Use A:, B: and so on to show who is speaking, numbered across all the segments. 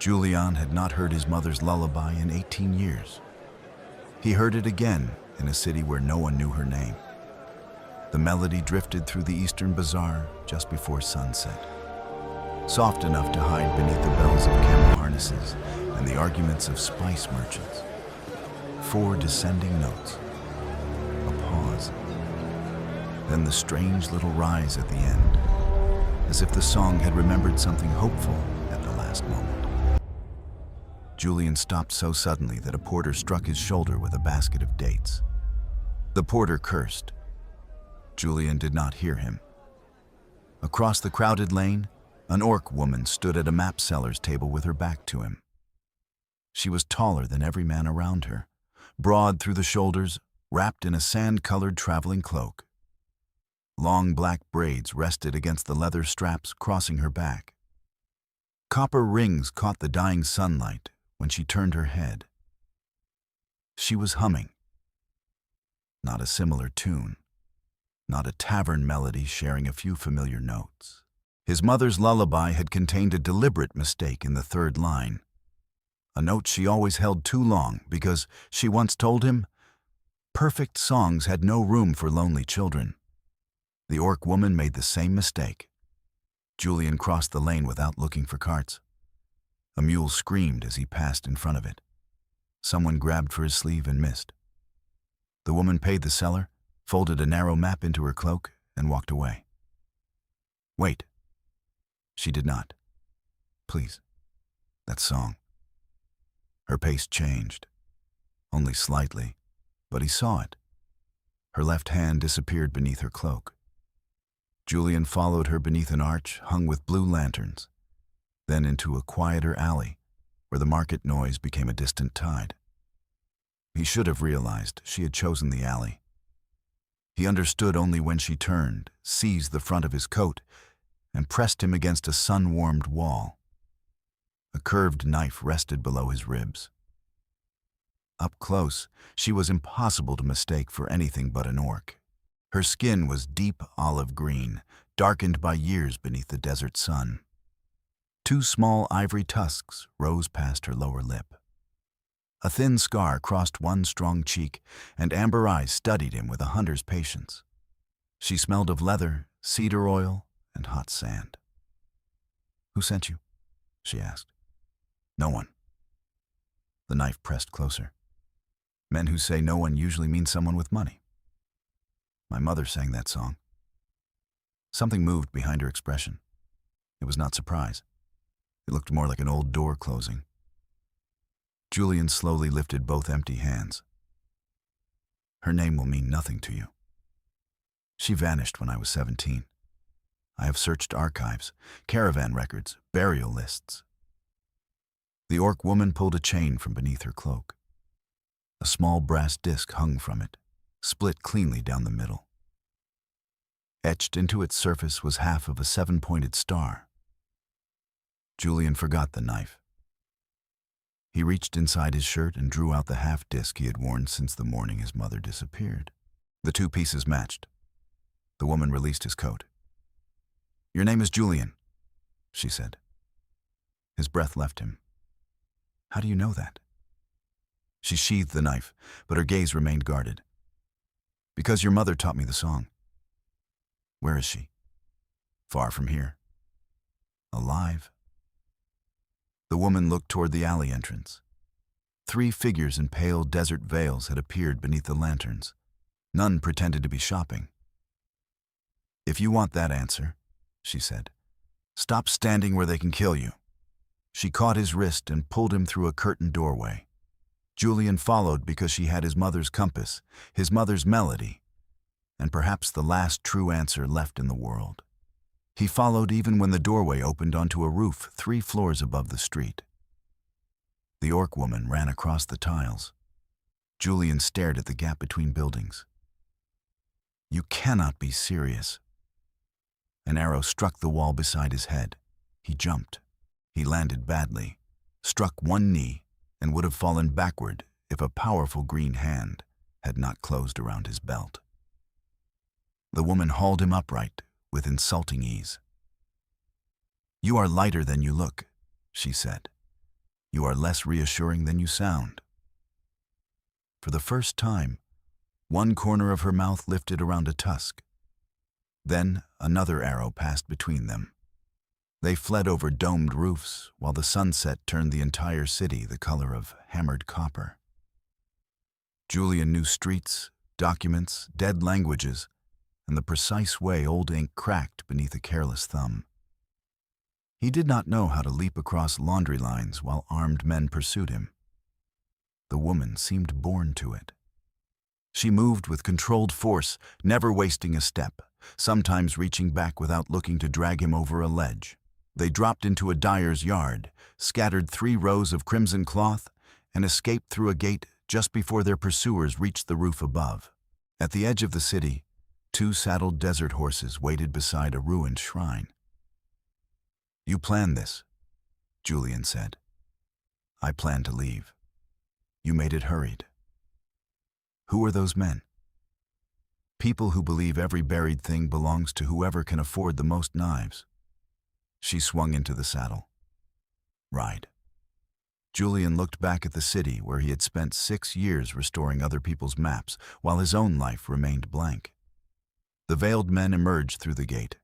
A: Julian had not heard his mother's lullaby in 18 years. He heard it again in a city where no one knew her name. The melody drifted through the eastern bazaar just before sunset, soft enough to hide beneath the bells of camel harnesses and the arguments of spice merchants. 4 descending notes, a pause, then the strange little rise at the end, as if the song had remembered something hopeful at the last moment. Julian stopped so suddenly that a porter struck his shoulder with a basket of dates. The porter cursed. Julian did not hear him. Across the crowded lane, an orc woman stood at a map seller's table with her back to him. She was taller than every man around her, broad through the shoulders, wrapped in a sand-colored traveling cloak. Long black braids rested against the leather straps crossing her back. Copper rings caught the dying sunlight when she turned her head. She was humming. Not a similar tune, not a tavern melody sharing a few familiar notes. His mother's lullaby had contained a deliberate mistake in the 3rd line, a note she always held too long because, she once told him, perfect songs had no room for lonely children. The orc woman made the same mistake. Julian crossed the lane without looking for carts. A mule screamed as he passed in front of it. Someone grabbed for his sleeve and missed. The woman paid the seller, folded a narrow map into her cloak, and walked away. Wait. She did not. Please. That song. Her pace changed. Only slightly, but he saw it. Her left hand disappeared beneath her cloak. Julian followed her beneath an arch hung with blue lanterns, then into a quieter alley where the market noise became a distant tide. He should have realized she had chosen the alley. He understood only when she turned, seized the front of his coat, and pressed him against a sun-warmed wall. A curved knife rested below his ribs. Up close, she was impossible to mistake for anything but an orc. Her skin was deep olive green, darkened by years beneath the desert sun. 2 small ivory tusks rose past her lower lip. A thin scar crossed one strong cheek, and amber eyes studied him with a hunter's patience. She smelled of leather, cedar oil, and hot sand. "Who sent you?" she asked. "No one." The knife pressed closer. Men who say no one usually mean someone with money. My mother sang that song. Something moved behind her expression. It was not surprise. It looked more like an old door closing. Julian slowly lifted both empty hands. "Her name will mean nothing to you. She vanished when I was 17. I have searched archives, caravan records, burial lists." The orc woman pulled a chain from beneath her cloak. A small brass disc hung from it, split cleanly down the middle. Etched into its surface was half of a 7-pointed star. Julian forgot the knife. He reached inside his shirt and drew out the half-disc he had worn since the morning his mother disappeared. The 2 pieces matched. The woman released his coat. "Your name is Julian," she said. His breath left him. "How do you know that?" She sheathed the knife, but her gaze remained guarded. "Because your mother taught me the song." "Where is she?" "Far from here." "Alive?" The woman looked toward the alley entrance. 3 figures in pale desert veils had appeared beneath the lanterns. None pretended to be shopping. "If you want that answer," she said, "stop standing where they can kill you." She caught his wrist and pulled him through a curtained doorway. Julian followed because she had his mother's compass, his mother's melody, and perhaps the last true answer left in the world. He followed even when the doorway opened onto a roof 3 floors above the street. The orc woman ran across the tiles. Julian stared at the gap between buildings. "You cannot be serious." An arrow struck the wall beside his head. He jumped. He landed badly, struck one knee, and would have fallen backward if a powerful green hand had not closed around his belt. The woman hauled him upright with insulting ease. "You are lighter than you look," she said. You are less reassuring than you sound. For the first time, one corner of her mouth lifted around a tusk. Then another arrow passed between them. They fled over domed roofs, while the sunset turned the entire city the color of hammered copper. Julian knew streets, documents, dead languages, and the precise way old ink cracked beneath a careless thumb. He did not know how to leap across laundry lines while armed men pursued him. The woman seemed born to it. She moved with controlled force, never wasting a step, sometimes reaching back without looking to drag him over a ledge. They dropped into a dyer's yard, scattered 3 rows of crimson cloth, and escaped through a gate just before their pursuers reached the roof above. At the edge of the city, 2 saddled desert horses waited beside a ruined shrine. "You planned this," Julian said. "I planned to leave. You made it hurried." Who are those men? People who believe every buried thing belongs to whoever can afford the most knives. She swung into the saddle. Ride. Julian looked back at the city where he had spent 6 years restoring other people's maps, while his own life remained blank. The veiled men emerged through the gate.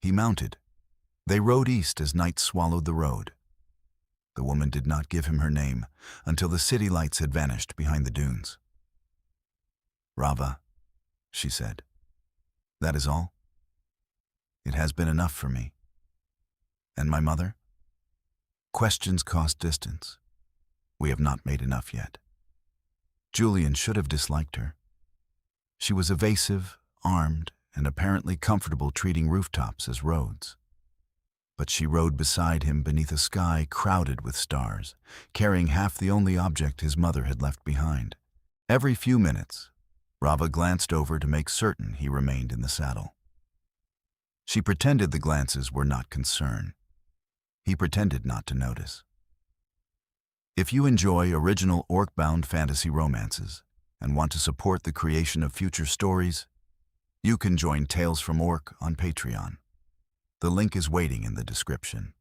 A: He mounted. They rode east as night swallowed the road. The woman did not give him her name until the city lights had vanished behind the dunes. "Rava," she said. "That is all? It has been enough for me. And my mother?" Questions cost distance. We have not made enough yet. Julian should have disliked her. She was evasive, armed, and apparently comfortable treating rooftops as roads. But she rode beside him beneath a sky crowded with stars, carrying half the only object his mother had left behind. Every few minutes, Rava glanced over to make certain he remained in the saddle. She pretended the glances were not concern. He pretended not to notice. If you enjoy original orc-bound fantasy romances and want to support the creation of future stories, you can join Tales from Orc on Patreon. The link is waiting in the description.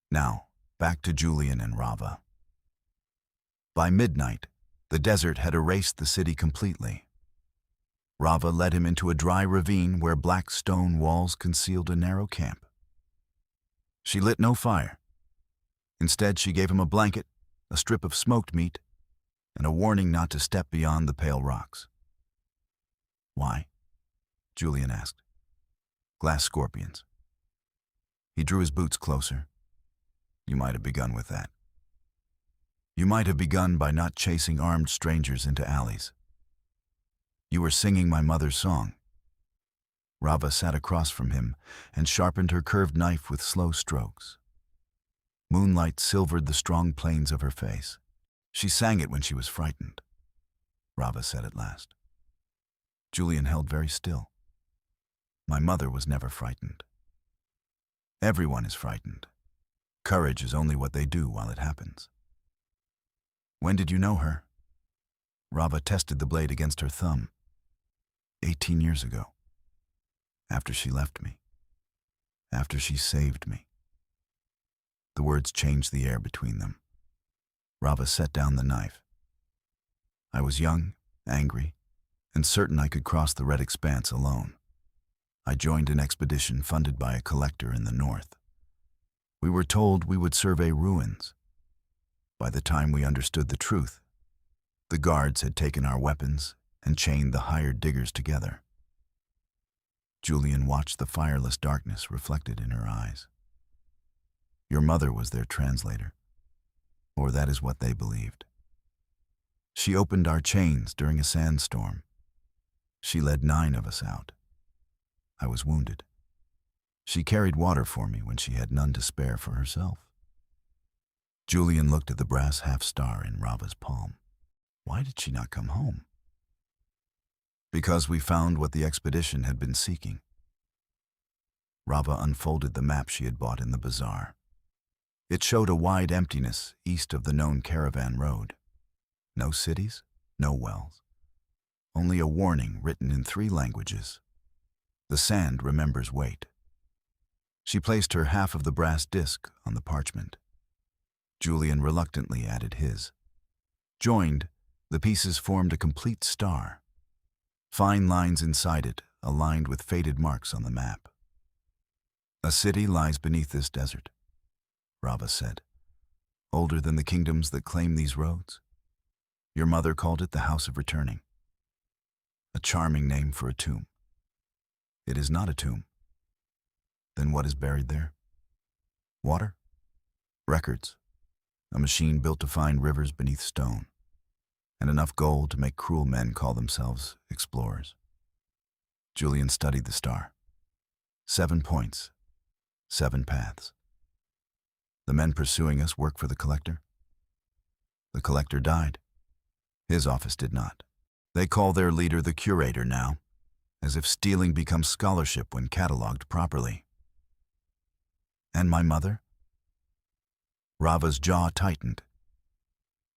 A: Now, back to Julian and Rava. By midnight, the desert had erased the city completely. Rava led him into a dry ravine where black stone walls concealed a narrow camp. She lit no fire. Instead, she gave him a blanket, a strip of smoked meat, and a warning not to step beyond the pale rocks. "Why?" Julian asked. "Glass scorpions." He drew his boots closer. "You might have begun with that. You might have begun by not chasing armed strangers into alleys. You were singing my mother's song." Rava sat across from him and sharpened her curved knife with slow strokes. Moonlight silvered the strong planes of her face. "She sang it when she was frightened," Rava said at last. Julian held very still. "My mother was never frightened." "Everyone is frightened. Courage is only what they do while it happens." "When did you know her?" Rava tested the blade against her thumb. 18 years ago. After she left me. After she saved me." The words changed the air between them. Rava set down the knife. "I was young, angry, and certain I could cross the red expanse alone. I joined an expedition funded by a collector in the north. We were told we would survey ruins. By the time we understood the truth, the guards had taken our weapons and chained the hired diggers together." Julian watched the fireless darkness reflected in her eyes. "Your mother was their translator, or that is what they believed. She opened our chains during a sandstorm. She led 9 of us out. I was wounded. She carried water for me when she had none to spare for herself." Julian looked at the brass half-star in Rava's palm. Why did she not come home? "Because we found what the expedition had been seeking." Rava unfolded the map she had bought in the bazaar. It showed a wide emptiness east of the known caravan road. No cities, no wells. Only a warning written in 3 languages. The sand remembers weight. She placed her half of the brass disc on the parchment. Julian reluctantly added his. Joined, the pieces formed a complete star. Fine lines inside it, aligned with faded marks on the map. A city lies beneath this desert, Rava said. Older than the kingdoms that claim these roads. Your mother called it the House of Returning. A charming name for a tomb. It is not a tomb. Then what is buried there? Water? Records. A machine built to find rivers beneath stone. And enough gold to make cruel men call themselves explorers. Julian studied the star. 7 points. 7 paths. The men pursuing us work for the collector. The collector died. His office did not. They call their leader the curator now, as if stealing becomes scholarship when catalogued properly. And my mother? Rava's jaw tightened.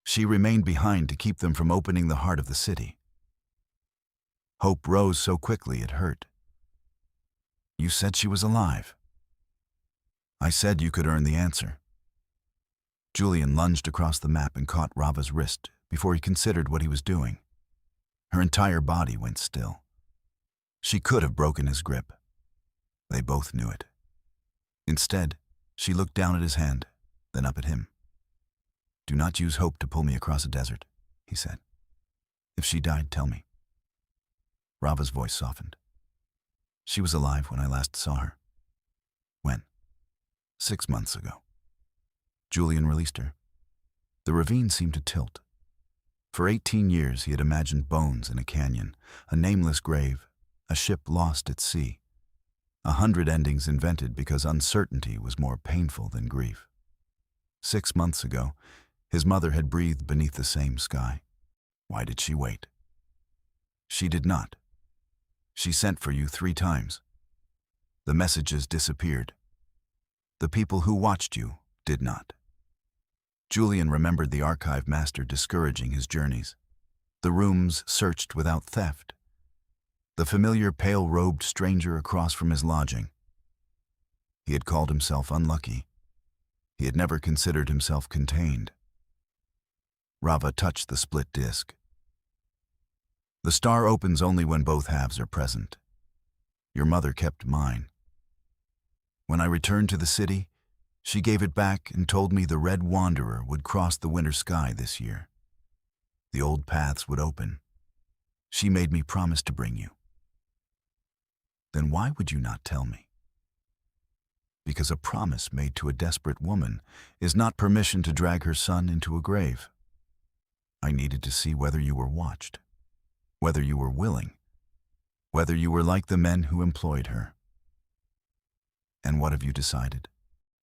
A: She remained behind to keep them from opening the heart of the city. Hope rose so quickly it hurt. You said she was alive. I said you could earn the answer. Julian lunged across the map and caught Rava's wrist before he considered what he was doing. Her entire body went still. She could have broken his grip. They both knew it. Instead, she looked down at his hand, then up at him. Do not use hope to pull me across a desert, he said. If she died, tell me. Rava's voice softened. She was alive when I last saw her. When? 6 months ago. Julian released her. The ravine seemed to tilt. For 18 years he had imagined bones in a canyon, a nameless grave, a ship lost at sea. 100 endings invented because uncertainty was more painful than grief. 6 months ago, his mother had breathed beneath the same sky. Why did she wait? She did not. She sent for you 3 times. The messages disappeared. The people who watched you did not. Julian remembered the archive master discouraging his journeys. The rooms searched without theft. The familiar pale-robed stranger across from his lodging. He had called himself unlucky. He had never considered himself contained. Rava touched the split disc. The star opens only when both halves are present. Your mother kept mine. When I returned to the city, she gave it back and told me the Red Wanderer would cross the winter sky this year. The old paths would open. She made me promise to bring you. Then why would you not tell me? Because a promise made to a desperate woman is not permission to drag her son into a grave. I needed to see whether you were watched, whether you were willing, whether you were like the men who employed her. And what have you decided?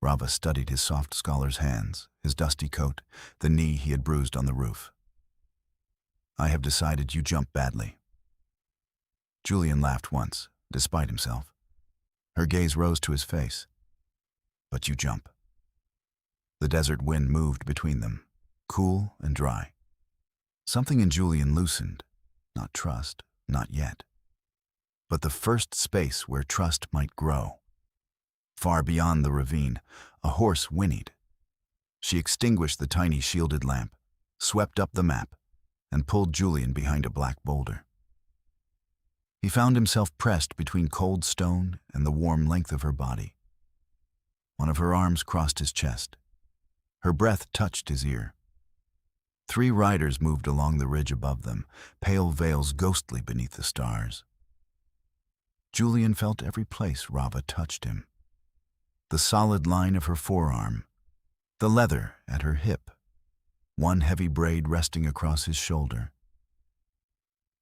A: Rava studied his soft scholar's hands, his dusty coat, the knee he had bruised on the roof. I have decided you jump badly. Julian laughed once, despite himself. Her gaze rose to his face. But you jump. The desert wind moved between them, cool and dry. Something in Julian loosened, not trust, not yet, but the first space where trust might grow. Far beyond the ravine, a horse whinnied. She extinguished the tiny shielded lamp, swept up the map, and pulled Julian behind a black boulder. He found himself pressed between cold stone and the warm length of her body. One of her arms crossed his chest. Her breath touched his ear. 3 riders moved along the ridge above them, pale veils ghostly beneath the stars. Julian felt every place Rava touched him. The solid line of her forearm, the leather at her hip, one heavy braid resting across his shoulder.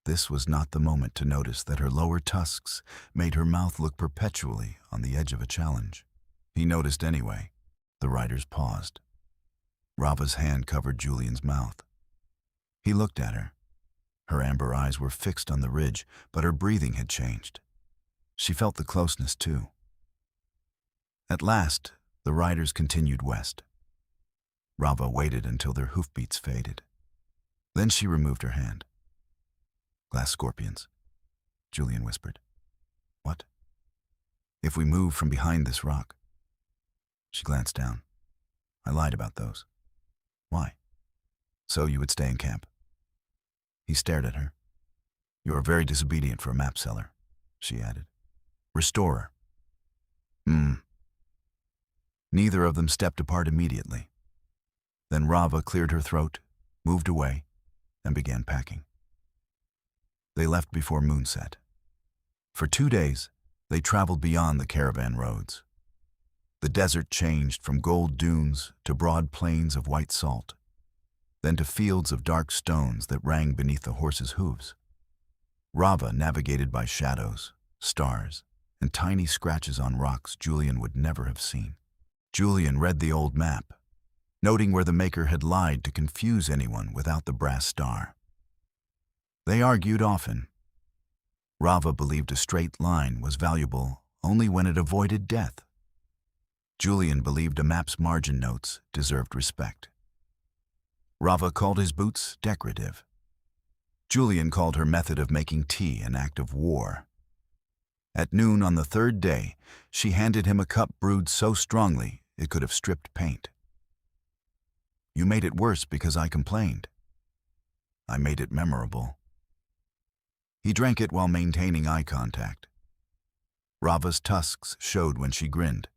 A: This was not the moment to notice that her lower tusks made her mouth look perpetually on the edge of a challenge. He noticed anyway. The riders paused. Rava's hand covered Julian's mouth. He looked at her. Her amber eyes were fixed on the ridge, but her breathing had changed. She felt the closeness too. At last, the riders continued west. Rava waited until their hoofbeats faded. Then she removed her hand. Glass scorpions, Julian whispered. What? If we move from behind this rock. She glanced down. I lied about those. Why? So you would stay in camp. He stared at her. You are very disobedient for a map seller, she added. Restorer. Neither of them stepped apart immediately. Then Rava cleared her throat, moved away, and began packing. They left before moonset. For 2 days, they traveled beyond the caravan roads. The desert changed from gold dunes to broad plains of white salt, then to fields of dark stones that rang beneath the horses' hooves. Rava navigated by shadows, stars, and tiny scratches on rocks Julian would never have seen. Julian read the old map, noting where the maker had lied to confuse anyone without the brass star. They argued often. Rava believed a straight line was valuable only when it avoided death. Julian believed a map's margin notes deserved respect. Rava called his boots decorative. Julian called her method of making tea an act of war. At noon on the 3rd day, she handed him a cup brewed so strongly it could have stripped paint. You made it worse because I complained. I made it memorable. He drank it while maintaining eye contact. Rava's tusks showed when she grinned.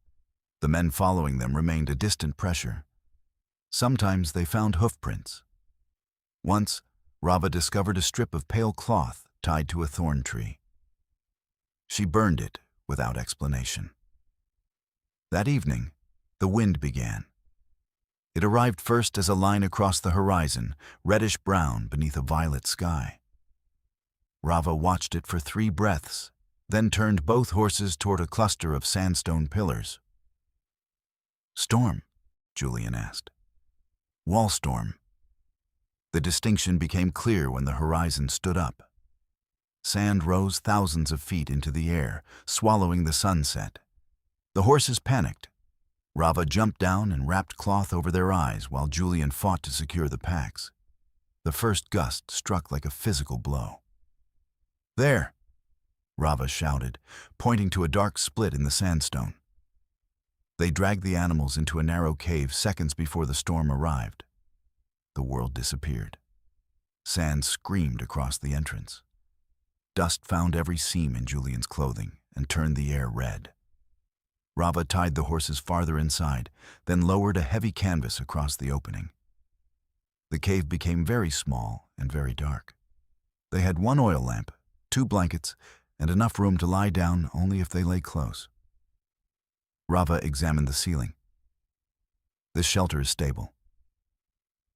A: The men following them remained a distant pressure. Sometimes they found hoof prints. Once, Rava discovered a strip of pale cloth tied to a thorn tree. She burned it without explanation. That evening, the wind began. It arrived first as a line across the horizon, reddish-brown beneath a violet sky. Rava watched it for 3 breaths, then turned both horses toward a cluster of sandstone pillars. Storm? Julian asked. Wall storm. The distinction became clear when the horizon stood up. Sand rose thousands of feet into the air, swallowing the sunset. The horses panicked. Rava jumped down and wrapped cloth over their eyes while Julian fought to secure the packs. The first gust struck like a physical blow. There! Rava shouted, pointing to a dark split in the sandstone. They dragged the animals into a narrow cave seconds before the storm arrived. The world disappeared. Sand screamed across the entrance. Dust found every seam in Julian's clothing and turned the air red. Rava tied the horses farther inside, then lowered a heavy canvas across the opening. The cave became very small and very dark. They had 1 oil lamp, 2 blankets, and enough room to lie down only if they lay close. Rava examined the ceiling. This shelter is stable.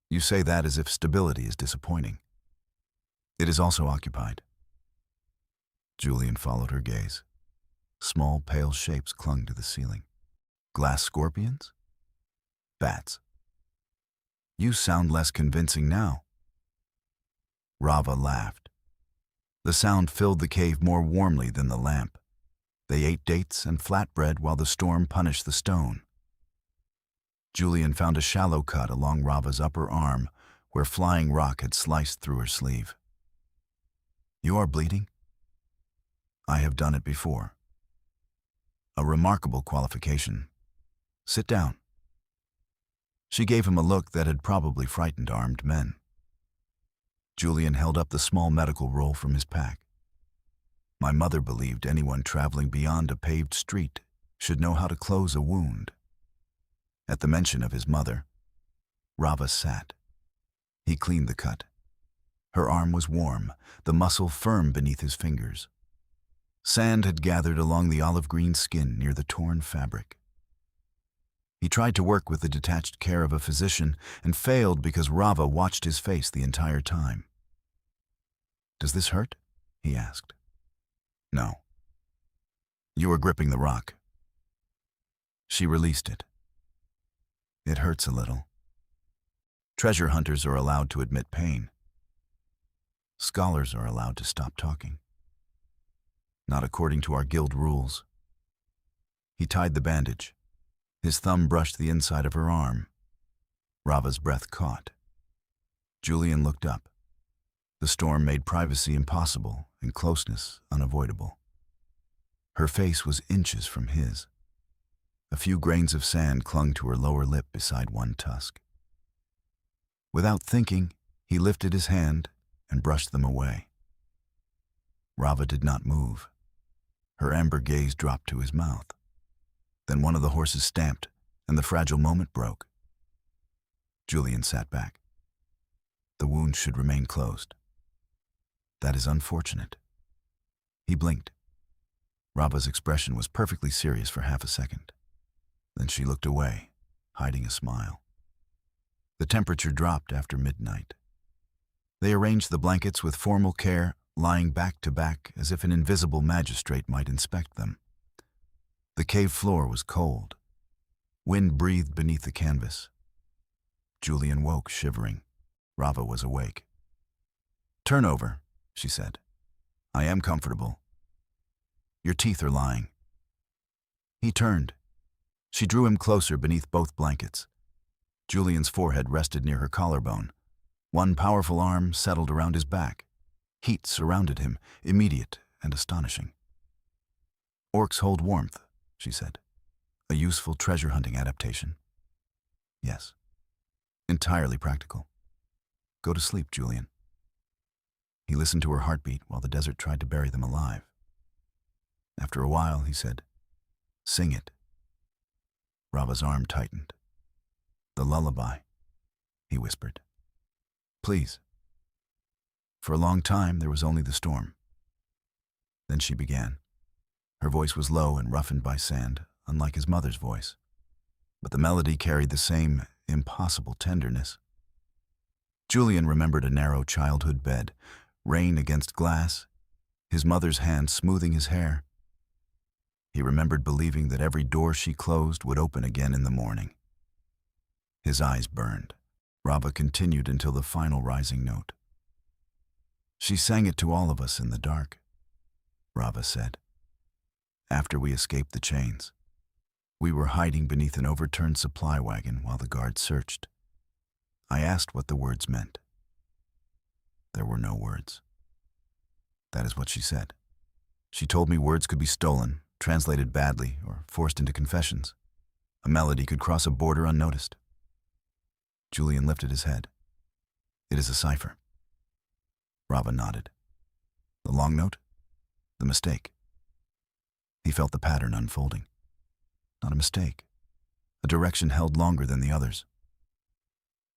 A: You say that as if stability is disappointing. It is also occupied. Julian followed her gaze. Small, pale shapes clung to the ceiling. Glass scorpions? Bats. You sound less convincing now. Rava laughed. The sound filled the cave more warmly than the lamp. They ate dates and flatbread while the storm punished the stone. Julian found a shallow cut along Rava's upper arm where flying rock had sliced through her sleeve. You are bleeding? I have done it before. A remarkable qualification. Sit down. She gave him a look that had probably frightened armed men. Julian held up the small medical roll from his pack. My mother believed anyone traveling beyond a paved street should know how to close a wound. At the mention of his mother, Rava sat. He cleaned the cut. Her arm was warm, the muscle firm beneath his fingers. Sand had gathered along the olive-green skin near the torn fabric. He tried to work with the detached care of a physician and failed because Rava watched his face the entire time. Does this hurt? He asked. No. You were gripping the rock. She released it. It hurts a little. Treasure hunters are allowed to admit pain. Scholars are allowed to stop talking. Not according to our guild rules. He tied the bandage. His thumb brushed the inside of her arm. Rava's breath caught. Julian looked up. The storm made privacy impossible and closeness unavoidable. Her face was inches from his. A few grains of sand clung to her lower lip beside one tusk. Without thinking, he lifted his hand and brushed them away. Rava did not move. Her amber gaze dropped to his mouth. Then one of the horses stamped, and the fragile moment broke. Julian sat back. The wound should remain closed. That is unfortunate. He blinked. Rava's expression was perfectly serious for half a second. Then she looked away, hiding a smile. The temperature dropped after midnight. They arranged the blankets with formal care, lying back to back as if an invisible magistrate might inspect them. The cave floor was cold. Wind breathed beneath the canvas. Julian woke, shivering. Rava was awake. "Turn over," she said. "I am comfortable. Your teeth are lying." He turned. She drew him closer beneath both blankets. Julian's forehead rested near her collarbone. One powerful arm settled around his back. Heat surrounded him, immediate and astonishing. "Orcs hold warmth," she said. "A useful treasure-hunting adaptation." "Yes. Entirely practical. Go to sleep, Julian." He listened to her heartbeat while the desert tried to bury them alive. After a while, he said, "Sing it." Rava's arm tightened. "The lullaby," he whispered. "Please." For a long time, there was only the storm. Then she began. Her voice was low and roughened by sand, unlike his mother's voice. But the melody carried the same impossible tenderness. Julian remembered a narrow childhood bed, rain against glass, his mother's hand smoothing his hair. He remembered believing that every door she closed would open again in the morning. His eyes burned. Rava continued until the final rising note. "She sang it to all of us in the dark," Rava said. "After we escaped the chains, we were hiding beneath an overturned supply wagon while the guards searched. I asked what the words meant. There were no words. That is what she said. She told me words could be stolen, translated badly, or forced into confessions. A melody could cross a border unnoticed." Julian lifted his head. "It is a cipher." Rava nodded. "The long note? The mistake?" He felt the pattern unfolding. Not a mistake. A direction held longer than the others.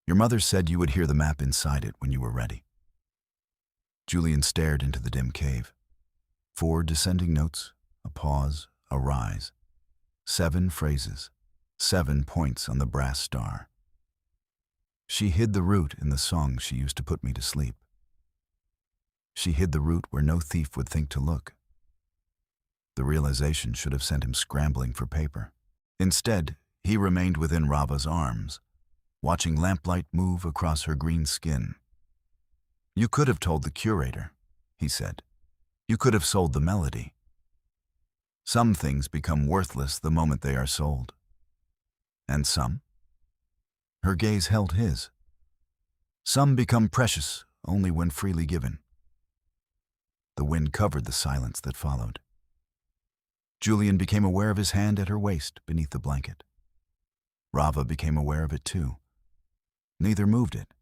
A: "Your mother said you would hear the map inside it when you were ready." Julian stared into the dim cave. 4 descending notes, a pause, a rise. 7 phrases, 7 points on the brass star. "She hid the root in the song she used to put me to sleep. She hid the root where no thief would think to look." The realization should have sent him scrambling for paper. Instead, he remained within Rava's arms, watching lamplight move across her green skin. "You could have told the curator," he said. "You could have sold the melody. Some things become worthless the moment they are sold. And some?" Her gaze held his. "Some become precious only when freely given." The wind covered the silence that followed. Julian became aware of his hand at her waist beneath the blanket. Rava became aware of it too. Neither moved it.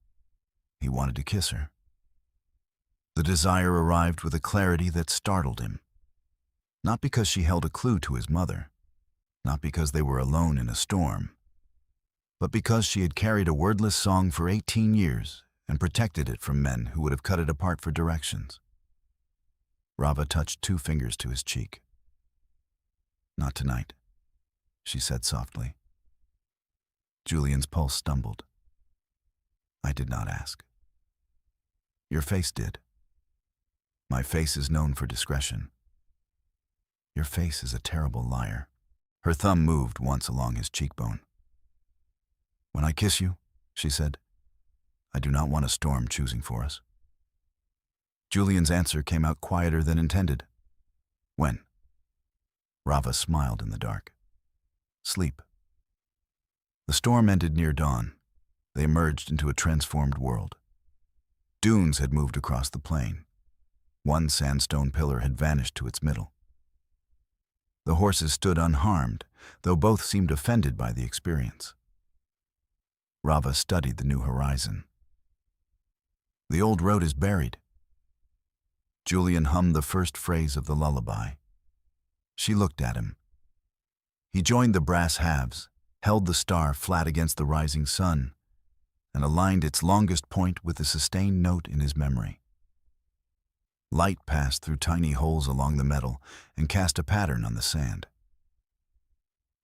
A: He wanted to kiss her. The desire arrived with a clarity that startled him. Not because she held a clue to his mother, not because they were alone in a storm, but because she had carried a wordless song for 18 years and protected it from men who would have cut it apart for directions. Rava touched 2 fingers to his cheek. "Not tonight," she said softly. Julian's pulse stumbled. "I did not ask." "Your face did. My face is known for discretion." "Your face is a terrible liar." Her thumb moved once along his cheekbone. "When I kiss you," she said, "I do not want a storm choosing for us." Julian's answer came out quieter than intended. "When?" Rava smiled in the dark. "Sleep." The storm ended near dawn. They emerged into a transformed world. Dunes had moved across the plain. One sandstone pillar had vanished to its middle. The horses stood unharmed, though both seemed offended by the experience. Rava studied the new horizon. The old road is buried. Julian hummed the first phrase of the lullaby. She looked at him. He joined the brass halves, held the star flat against the rising sun, and aligned its longest point with the sustained note in his memory. Light passed through tiny holes along the metal and cast a pattern on the sand.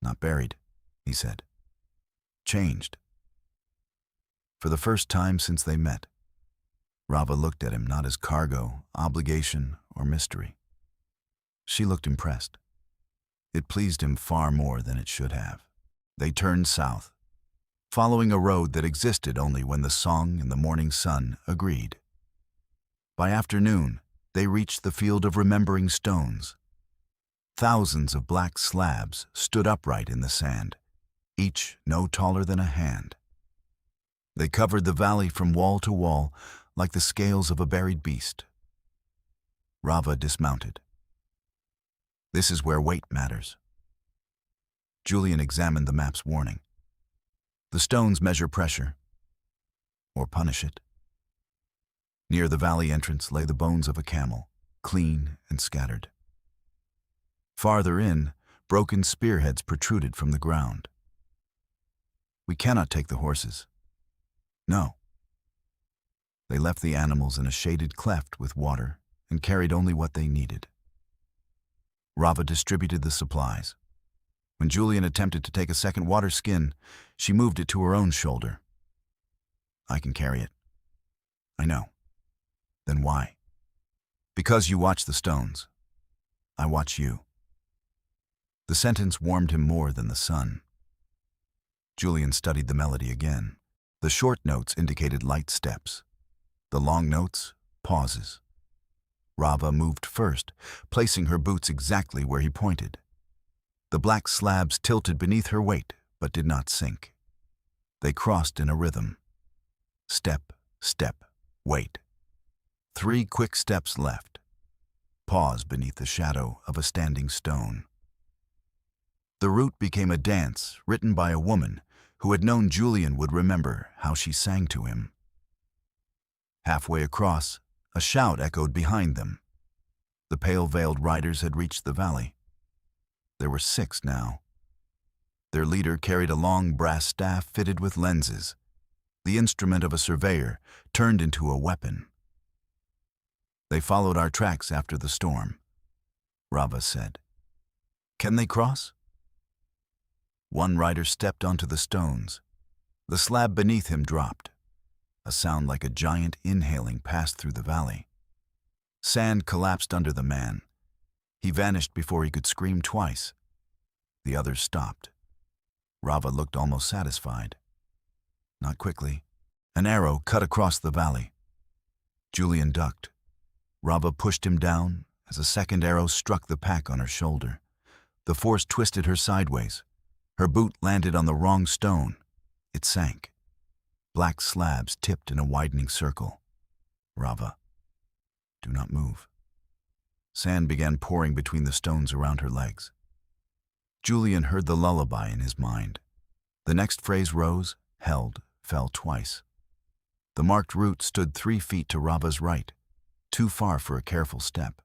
A: Not buried, he said. Changed. For the first time since they met, Rava looked at him not as cargo, obligation, or mystery. She looked impressed. It pleased him far more than it should have. They turned south, following a road that existed only when the song and the morning sun agreed. By afternoon, they reached the field of remembering stones. Thousands of black slabs stood upright in the sand, each no taller than a hand. They covered the valley from wall to wall like the scales of a buried beast. Rava dismounted. This is where weight matters. Julian examined the map's warning. The stones measure pressure, or punish it. Near the valley entrance lay the bones of a camel, clean and scattered. Farther in, broken spearheads protruded from the ground. We cannot take the horses. No. They left the animals in a shaded cleft with water and carried only what they needed. Rava distributed the supplies. When Julian attempted to take a second water skin, she moved it to her own shoulder. I can carry it. I know. Then why? Because you watch the stones. I watch you. The sentence warmed him more than the sun. Julian studied the melody again. The short notes indicated light steps. The long notes, pauses. Rava moved first, placing her boots exactly where he pointed. The black slabs tilted beneath her weight, but did not sink. They crossed in a rhythm. Step, step, wait. 3 quick steps left. Pause beneath the shadow of a standing stone. The route became a dance written by a woman who had known Julian would remember how she sang to him. Halfway across, a shout echoed behind them. The pale-veiled riders had reached the valley. There were 6 now. Their leader carried a long brass staff fitted with lenses, the instrument of a surveyor turned into a weapon. They followed our tracks after the storm, Rava said. Can they cross? One rider stepped onto the stones. The slab beneath him dropped. A sound like a giant inhaling passed through the valley. Sand collapsed under the man. He vanished before he could scream twice. The others stopped. Rava looked almost satisfied. Not quickly. An arrow cut across the valley. Julian ducked. Rava pushed him down as a second arrow struck the pack on her shoulder. The force twisted her sideways. Her boot landed on the wrong stone. It sank. Black slabs tipped in a widening circle. Rava, do not move. Sand began pouring between the stones around her legs. Julian heard the lullaby in his mind. The next phrase rose, held, fell twice. The marked route stood 3 feet to Rava's right, too far for a careful step.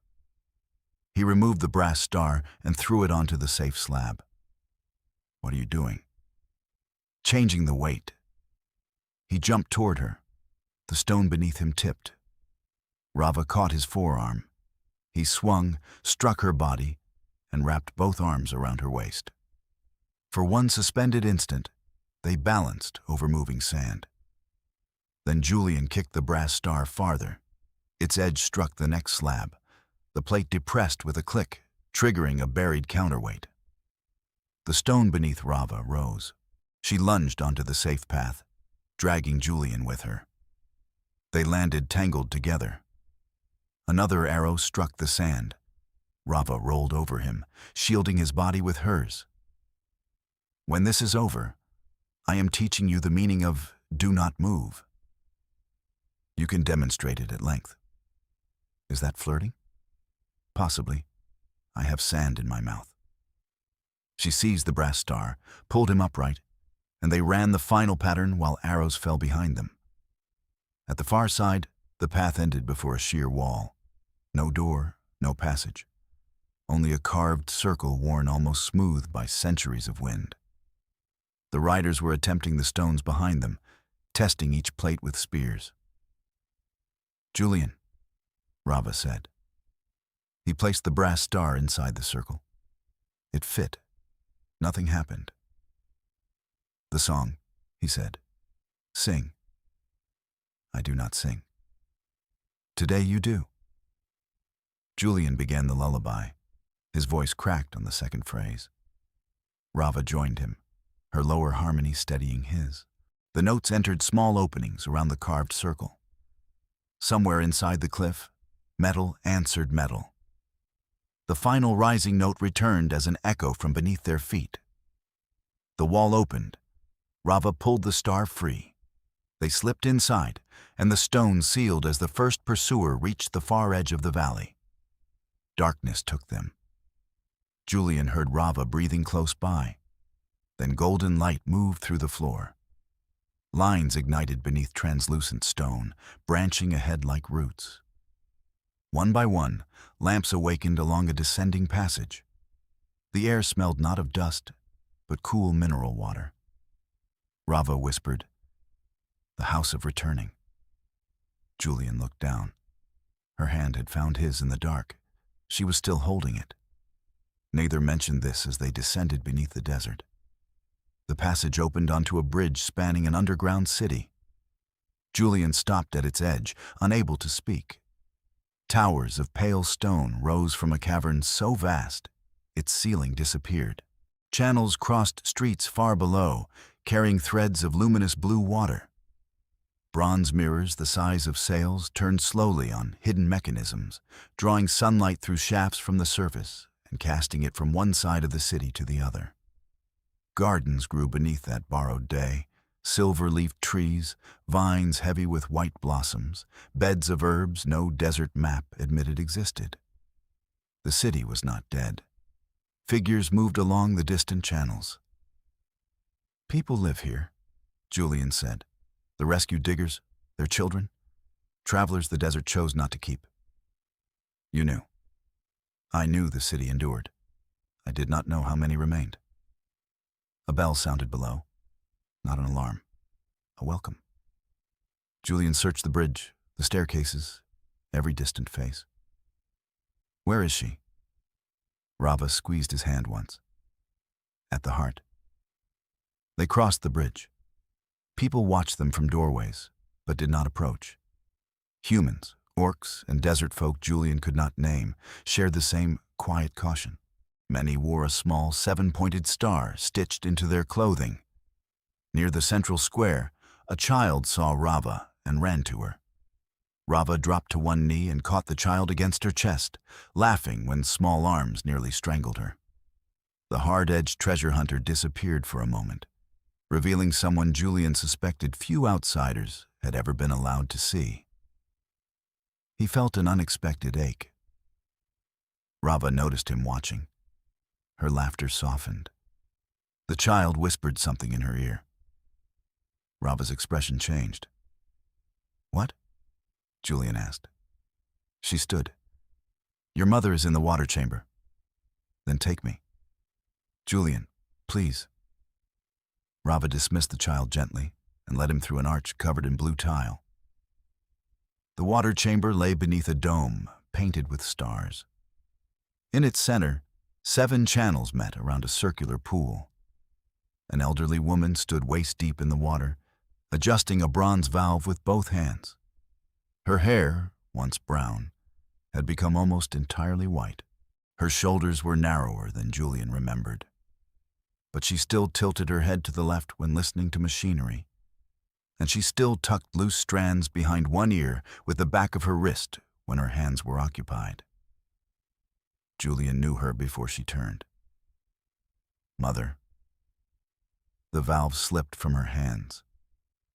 A: He removed the brass star and threw it onto the safe slab. What are you doing? Changing the weight. He jumped toward her. The stone beneath him tipped. Rava caught his forearm. He swung, struck her body, and wrapped both arms around her waist. For one suspended instant, they balanced over moving sand. Then Julian kicked the brass star farther. Its edge struck the next slab. The plate depressed with a click, triggering a buried counterweight. The stone beneath Rava rose. She lunged onto the safe path, dragging Julian with her. They landed tangled together. Another arrow struck the sand. Rava rolled over him, shielding his body with hers. When this is over, I am teaching you the meaning of do not move. You can demonstrate it at length. Is that flirting? Possibly. I have sand in my mouth. She seized the brass star, pulled him upright, and they ran the final pattern while arrows fell behind them. At the far side, The path ended before a sheer wall. No door, no passage. Only a carved circle worn almost smooth by centuries of wind. The riders were attempting the stones behind them, testing each plate with spears. "Julian," Rava said. He placed the brass star inside the circle. It fit. Nothing happened. "The song," he said. "Sing." "I do not sing." "Today you do." Julian began the lullaby. His voice cracked on the second phrase. Rava joined him, her lower harmony steadying his. The notes entered small openings around the carved circle. Somewhere inside the cliff, metal answered metal. The final rising note returned as an echo from beneath their feet. The wall opened. Rava pulled the star free. They slipped inside, and the stone sealed as the first pursuer reached the far edge of the valley. Darkness took them. Julian heard Rava breathing close by. Then golden light moved through the floor. Lines ignited beneath translucent stone, branching ahead like roots. One by one, lamps awakened along a descending passage. The air smelled not of dust, but cool mineral water. Rava whispered, "The house of returning." Julian looked down. Her hand had found his in the dark. She was still holding it. Neither mentioned this as they descended beneath the desert. The passage opened onto a bridge spanning an underground city. Julian stopped at its edge, unable to speak. Towers of pale stone rose from a cavern so vast, its ceiling disappeared. Channels crossed streets far below, carrying threads of luminous blue water. Bronze mirrors the size of sails turned slowly on hidden mechanisms, drawing sunlight through shafts from the surface and casting it from one side of the city to the other. Gardens grew beneath that borrowed day, silver-leafed trees, vines heavy with white blossoms, beds of herbs no desert map admitted existed. The city was not dead. Figures moved along the distant channels. "People live here," Julian said. "The rescued diggers, their children, travelers the desert chose not to keep." "You knew." "I knew the city endured. I did not know how many remained." A bell sounded below. Not an alarm. A welcome. Julian searched the bridge, the staircases, every distant face. "Where is she?" Rava squeezed his hand once. "At the heart." They crossed the bridge. People watched them from doorways, but did not approach. Humans, orcs, and desert folk Julian could not name shared the same quiet caution. Many wore a small seven-pointed star stitched into their clothing. Near the central square, a child saw Rava and ran to her. Rava dropped to one knee and caught the child against her chest, laughing when small arms nearly strangled her. The hard-edged treasure hunter disappeared for a moment, revealing someone Julian suspected few outsiders had ever been allowed to see. He felt an unexpected ache. Rava noticed him watching. Her laughter softened. The child whispered something in her ear. Rava's expression changed. "What?" Julian asked. She stood. "Your mother is in the water chamber." "Then take me." "Julian, please." Rava dismissed the child gently and led him through an arch covered in blue tile. The water chamber lay beneath a dome painted with stars. In its center, 7 channels met around a circular pool. An elderly woman stood waist-deep in the water, adjusting a bronze valve with both hands. Her hair, once brown, had become almost entirely white. Her shoulders were narrower than Julian remembered. But she still tilted her head to the left when listening to machinery, and she still tucked loose strands behind one ear with the back of her wrist when her hands were occupied. Julian knew her before she turned. "Mother." The valve slipped from her hands.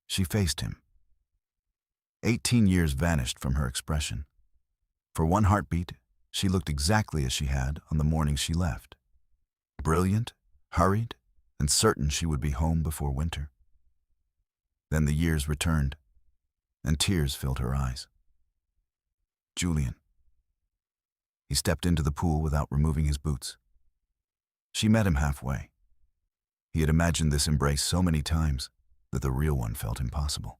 A: She faced him. 18 years vanished from her expression. For one heartbeat, she looked exactly as she had on the morning she left. Brilliant, hurried, and certain she would be home before winter. Then the years returned, and tears filled her eyes. Julian. He stepped into the pool without removing his boots. She met him halfway. He had imagined this embrace so many times that the real one felt impossible.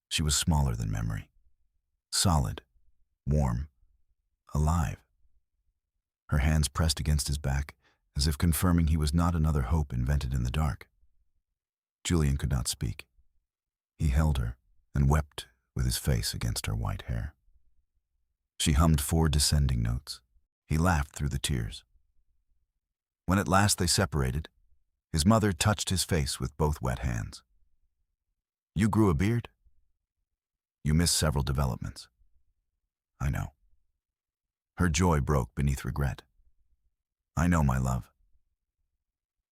A: She was smaller than memory, solid, warm, alive. Her hands pressed against his back, as if confirming he was not another hope invented in the dark. Julian could not speak. He held her and wept with his face against her white hair. She hummed 4 descending notes. He laughed through the tears. When at last they separated, his mother touched his face with both wet hands. "You grew a beard? You missed several developments." "I know." Her joy broke beneath regret. "I know, my love."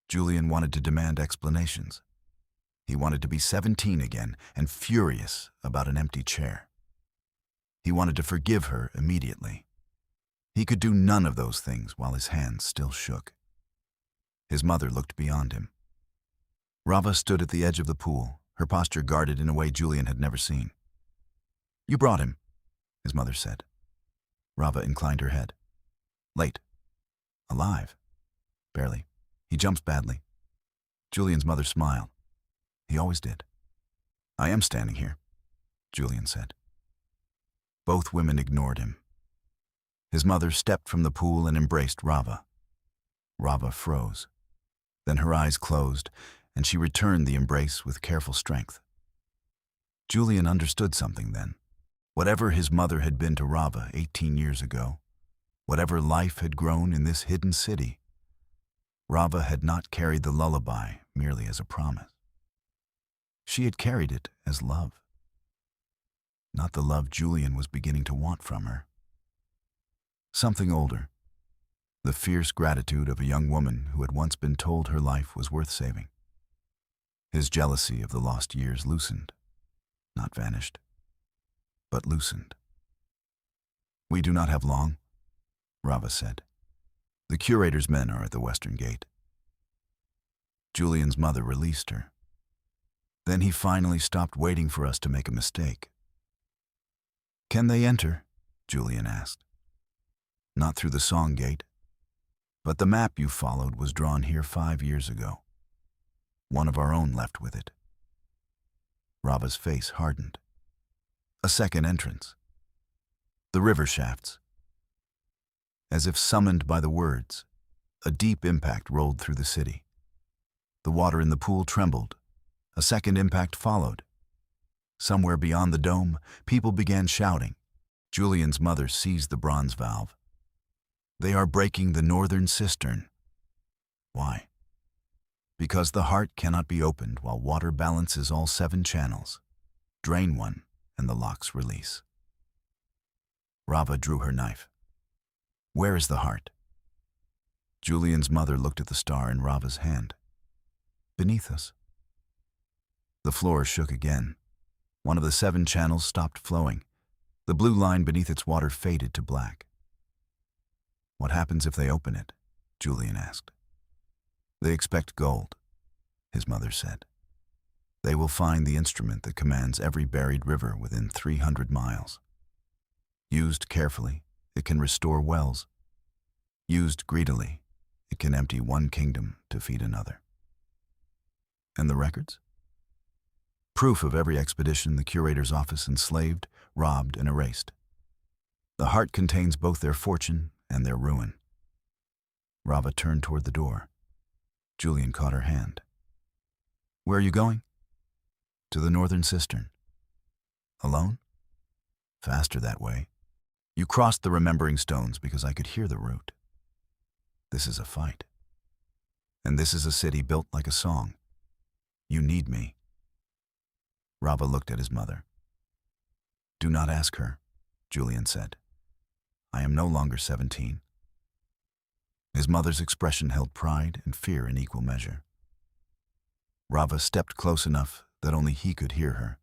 A: Julian wanted to demand explanations. He wanted to be 17 again and furious about an empty chair. He wanted to forgive her immediately. He could do none of those things while his hands still shook. His mother looked beyond him. Rava stood at the edge of the pool, her posture guarded in a way Julian had never seen. "You brought him," his mother said. Rava inclined her head. "Late. Alive. Barely. He jumps badly." Julian's mother smiled. "He always did." "I am standing here," Julian said. Both women ignored him. His mother stepped from the pool and embraced Rava. Rava froze. Then her eyes closed, and she returned the embrace with careful strength. Julian understood something then. Whatever his mother had been to Rava 18 years ago, whatever life had grown in this hidden city, Rava had not carried the lullaby merely as a promise. She had carried it as love. Not the love Julian was beginning to want from her. Something older. The fierce gratitude of a young woman who had once been told her life was worth saving. His jealousy of the lost years loosened, not vanished, but loosened. "We do not have long," Rava said. "The curator's men are at the western gate." Julian's mother released her. Then he finally stopped waiting for us to make a mistake. "Can they enter?" Julian asked. "Not through the song gate. But the map you followed was drawn here 5 years ago. One of our own left with it." Rava's face hardened. "A second entrance. The river shafts." As if summoned by the words, a deep impact rolled through the city. The water in the pool trembled. A second impact followed. Somewhere beyond the dome, people began shouting. Julian's mother seized the bronze valve. "They are breaking the northern cistern." Why? Because the heart cannot be opened while water balances all 7 channels. Drain one, and the locks release. Rava drew her knife. "Where is the heart?" Julian's mother looked at the star in Rava's hand. "Beneath us." The floor shook again. One of the 7 channels stopped flowing. The blue line beneath its water faded to black. "What happens if they open it?" Julian asked. "They expect gold," his mother said. "They will find the instrument that commands every buried river within 300 miles. Used carefully, it can restore wells. Used greedily, it can empty one kingdom to feed another." "And the records?" "Proof of every expedition the curator's office enslaved, robbed, and erased. The heart contains both their fortune and their ruin." Rava turned toward the door. Julian caught her hand. "Where are you going?" "To the northern cistern." "Alone?" "Faster that way. You crossed the remembering stones because I could hear the route. This is a fight. And this is a city built like a song. You need me." Rava looked at his mother. "Do not ask her," Julian said. "I am no longer 17. His mother's expression held pride and fear in equal measure. Rava stepped close enough that only he could hear her.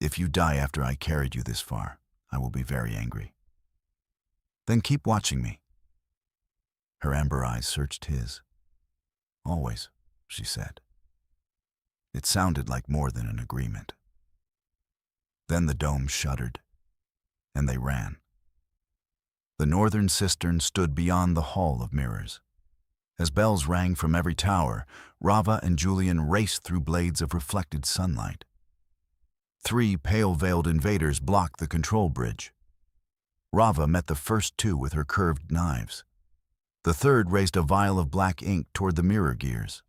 A: "If you die after I carried you this far, I will be very angry." "Then keep watching me." Her amber eyes searched his. "Always," she said. It sounded like more than an agreement. Then the dome shuddered. and they ran. The northern cistern stood beyond the hall of mirrors. As bells rang from every tower, Rava and Julian raced through blades of reflected sunlight. 3 pale-veiled invaders blocked the control bridge. Rava met the first 2 with her curved knives. The third raised a vial of black ink toward the mirror gears,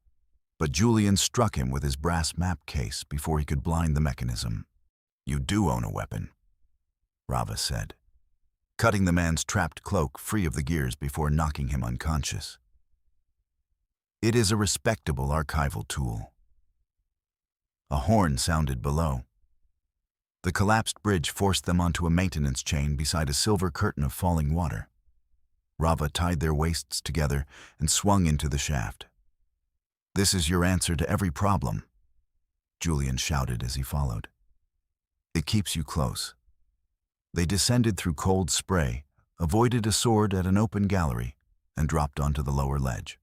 A: but Julian struck him with his brass map case before he could blind the mechanism. "You do own a weapon," Rava said, cutting the man's trapped cloak free of the gears before knocking him unconscious. "It is a respectable archival tool." A horn sounded below. The collapsed bridge forced them onto a maintenance chain beside a silver curtain of falling water. Rava tied their waists together and swung into the shaft. "This is your answer to every problem," Julian shouted as he followed. "It keeps you close." They descended through cold spray, avoided a sword at an open gallery, and dropped onto the lower ledge.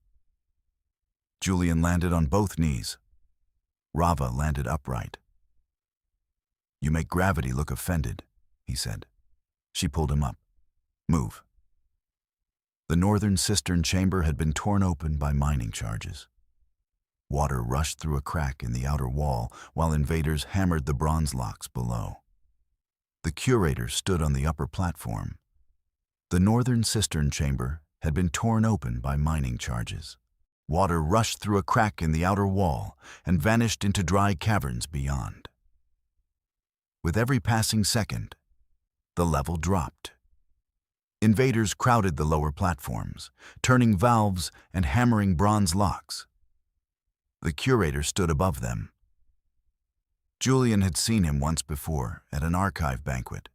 A: Julian landed on both knees. Rava landed upright. "You make gravity look offended," he said. She pulled him up. "Move." The northern cistern chamber had been torn open by mining charges. Water rushed through a crack in the outer wall while invaders hammered the bronze locks below. The curator stood on the upper platform. The northern cistern chamber had been torn open by mining charges. Water rushed through a crack in the outer wall and vanished into dry caverns beyond. With every passing second, the level dropped. Invaders crowded the lower platforms, turning valves and hammering bronze locks. The curator stood above them. Julian had seen him once before at an archive banquet,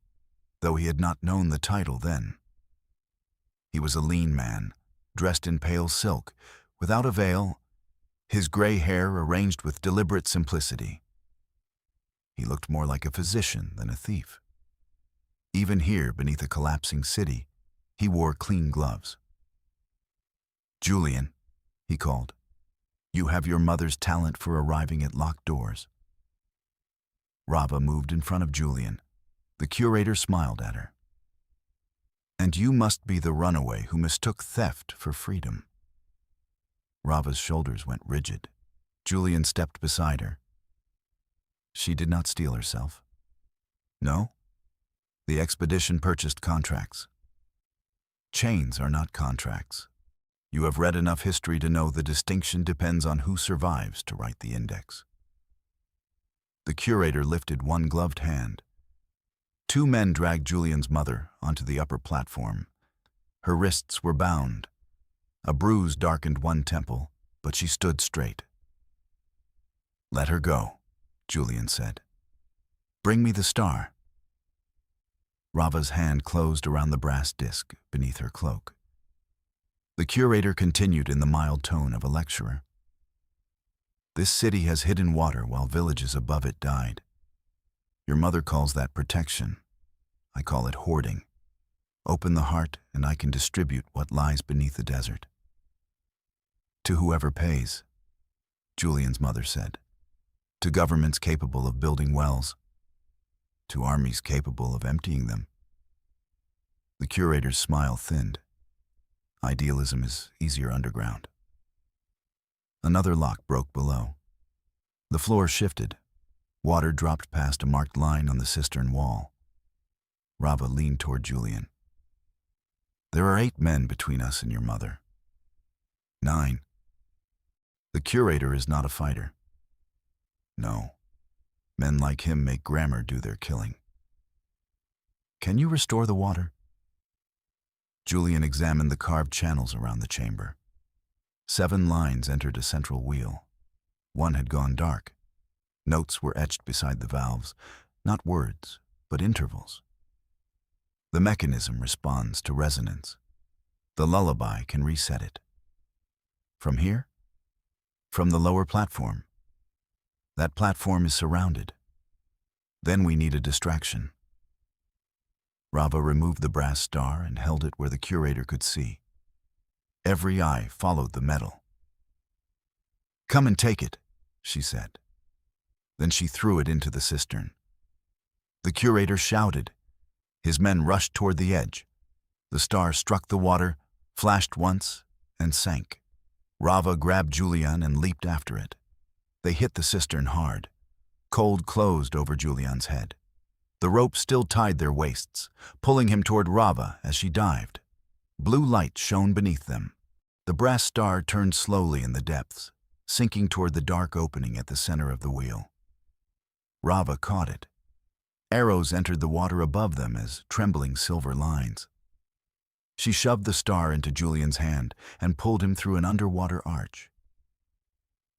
A: though he had not known the title then. He was a lean man, dressed in pale silk, without a veil, his gray hair arranged with deliberate simplicity. He looked more like a physician than a thief. Even here, beneath a collapsing city, he wore clean gloves. "Julian," he called, "you have your mother's talent for arriving at locked doors." Rava moved in front of Julian. The curator smiled at her. "And you must be the runaway who mistook theft for freedom." Rava's shoulders went rigid. Julian stepped beside her. "She did not steal herself." "No? The expedition purchased contracts." "Chains are not contracts. You have read enough history to know the distinction depends on who survives to write the index." The curator lifted one gloved hand. 2 men dragged Julian's mother onto the upper platform. Her wrists were bound. A bruise darkened one temple, but she stood straight. "Let her go," Julian said. "Bring me the star." Rava's hand closed around the brass disc beneath her cloak. The curator continued in the mild tone of a lecturer. "This city has hidden water while villages above it died. Your mother calls that protection. I call it hoarding. Open the heart and I can distribute what lies beneath the desert." "To whoever pays," Julian's mother said. "To governments capable of building wells. To armies capable of emptying them." The curator's smile thinned. Idealism is easier underground. Another lock broke below. The floor shifted. Water dropped past a marked line on the cistern wall. Rava leaned toward Julian. "There are 8 men between us and your mother." 9. "The curator is not a fighter." "No. Men like him make grammar do their killing." "Can you restore the water?" Julian examined the carved channels around the chamber. 7 lines entered a central wheel. One had gone dark. Notes were etched beside the valves, not words, but intervals. The mechanism responds to resonance. The lullaby can reset it. From here? From the lower platform. That platform is surrounded. Then we need a distraction. Rava removed the brass star and held it where the curator could see. Every eye followed the metal. "Come and take it," she said. Then she threw it into the cistern. The curator shouted. His men rushed toward the edge. The star struck the water, flashed once, and sank. Rava grabbed Julian and leaped after it. They hit the cistern hard. Cold closed over Julian's head. The rope still tied their waists, pulling him toward Rava as she dived. Blue light shone beneath them. The brass star turned slowly in the depths, sinking toward the dark opening at the center of the wheel. Rava caught it. Arrows entered the water above them as trembling silver lines. She shoved the star into Julian's hand and pulled him through an underwater arch.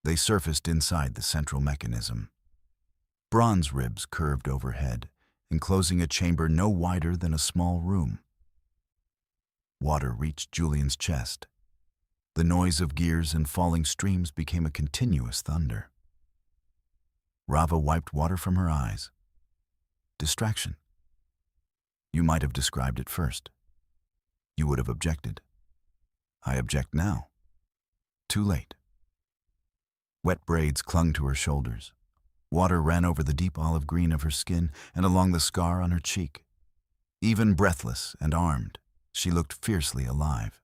A: They surfaced inside the central mechanism. Bronze ribs curved overhead, enclosing a chamber no wider than a small room. Water reached Julian's chest. The noise of gears and falling streams became a continuous thunder. Rava wiped water from her eyes. Distraction. You might have described it first. You would have objected. I object now. Too late. Wet braids clung to her shoulders. Water ran over the deep olive green of her skin and along the scar on her cheek. Even breathless and armed, she looked fiercely alive.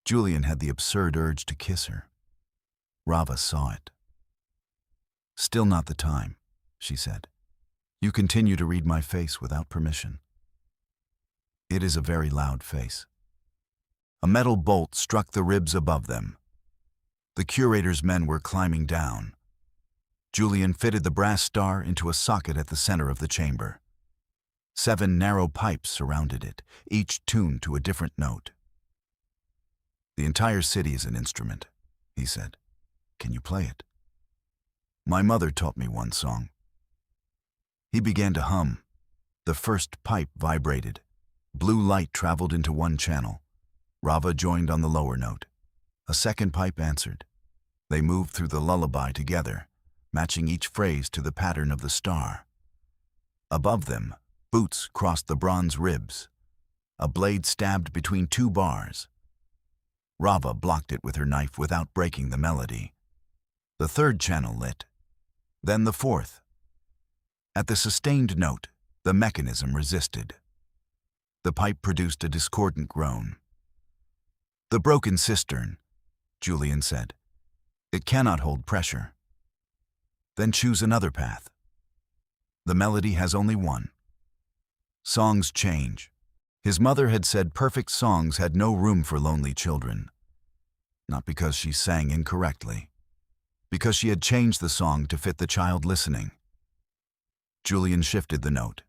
A: Julian had the absurd urge to kiss her. Rava saw it. Still not the time, she said. You continue to read my face without permission. It is a very loud face. A metal bolt struck the ribs above them. The curator's men were climbing down. Julian fitted the brass star into a socket at the center of the chamber. 7 narrow pipes surrounded it, each tuned to a different note. The entire city is an instrument, he said. Can you play it? My mother taught me one song. He began to hum. The first pipe vibrated. Blue light traveled into one channel. Rava joined on the lower note. A second pipe answered. They moved through the lullaby together, matching each phrase to the pattern of the star. Above them, boots crossed the bronze ribs. A blade stabbed between 2 bars. Rava blocked it with her knife without breaking the melody. The third channel lit, then the fourth. At the sustained note, the mechanism resisted. The pipe produced a discordant groan. The broken cistern, Julian said. It cannot hold pressure. Then choose another path. The melody has only one. Songs change. His mother had said perfect songs had no room for lonely children. Not because she sang incorrectly. Because she had changed the song to fit the child listening. Julian shifted the note.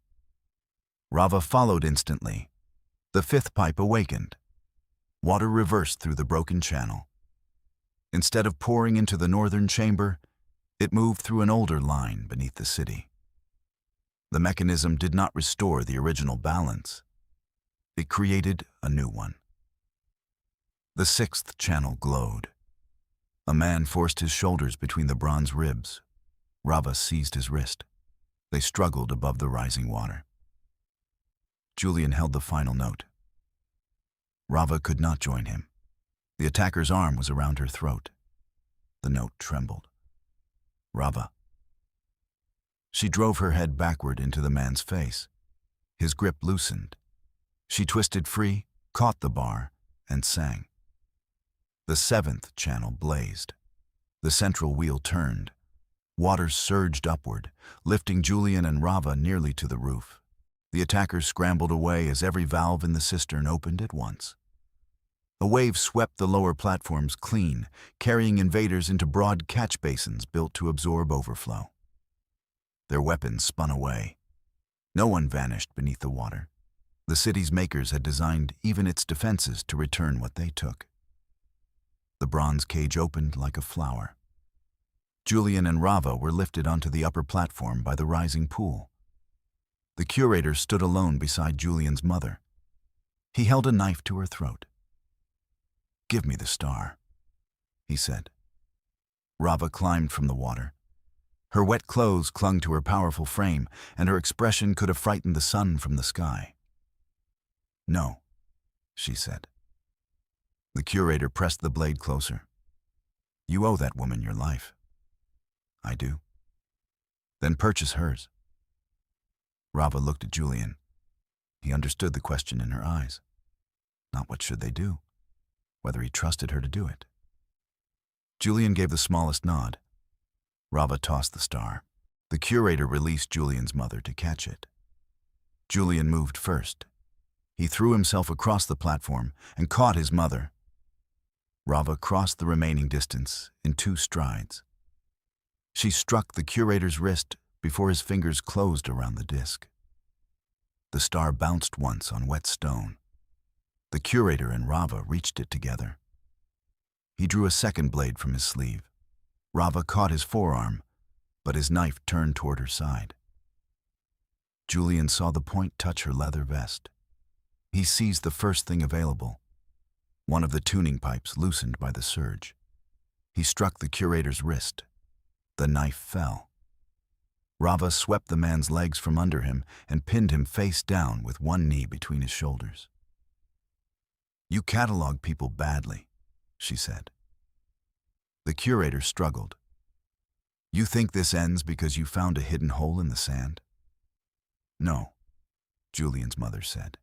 A: Rava followed instantly. The 5th pipe awakened. Water reversed through the broken channel. Instead of pouring into the northern chamber, it moved through an older line beneath the city. The mechanism did not restore the original balance. It created a new one. The 6th channel glowed. A man forced his shoulders between the bronze ribs. Rava seized his wrist. They struggled above the rising water. Julian held the final note. Rava could not join him. The attacker's arm was around her throat. The note trembled. Rava. She drove her head backward into the man's face. His grip loosened. She twisted free, caught the bar, and sang. The 7th channel blazed. The central wheel turned. Water surged upward, lifting Julian and Rava nearly to the roof. The attackers scrambled away as every valve in the cistern opened at once. A wave swept the lower platforms clean, carrying invaders into broad catch basins built to absorb overflow. Their weapons spun away. No one vanished beneath the water. The city's makers had designed even its defenses to return what they took. The bronze cage opened like a flower. Julian and Rava were lifted onto the upper platform by the rising pool. The curator stood alone beside Julian's mother. He held a knife to her throat. "Give me the star," he said. Rava climbed from the water. Her wet clothes clung to her powerful frame, and her expression could have frightened the sun from the sky. "No," she said. The curator pressed the blade closer. "You owe that woman your life." "I do." "Then purchase hers." Rava looked at Julian. He understood the question in her eyes. Not what should they do, whether he trusted her to do it. Julian gave the smallest nod. Rava tossed the star. The curator released Julian's mother to catch it. Julian moved first. He threw himself across the platform and caught his mother. Rava crossed the remaining distance in 2 strides. She struck the curator's wrist before his fingers closed around the disc. The star bounced once on wet stone. The curator and Rava reached it together. He drew a second blade from his sleeve. Rava caught his forearm, but his knife turned toward her side. Julian saw the point touch her leather vest. He seized the first thing available, one of the tuning pipes loosened by the surge. He struck the curator's wrist. The knife fell. Rava swept the man's legs from under him and pinned him face down with one knee between his shoulders. "You catalog people badly," she said. The curator struggled. "You think this ends because you found a hidden hole in the sand?" "No," Julian's mother said.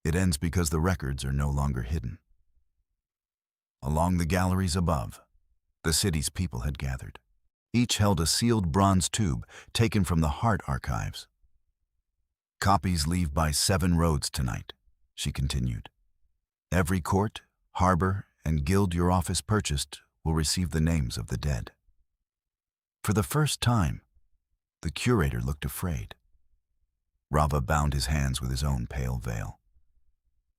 A: "It ends because the records are no longer hidden." Along the galleries above, the city's people had gathered. Each held a sealed bronze tube taken from the Heart Archives. "Copies leave by 7 roads tonight," she continued. "Every court, harbor, and guild your office purchased will receive the names of the dead." For the first time, the curator looked afraid. Rava bound his hands with his own pale veil.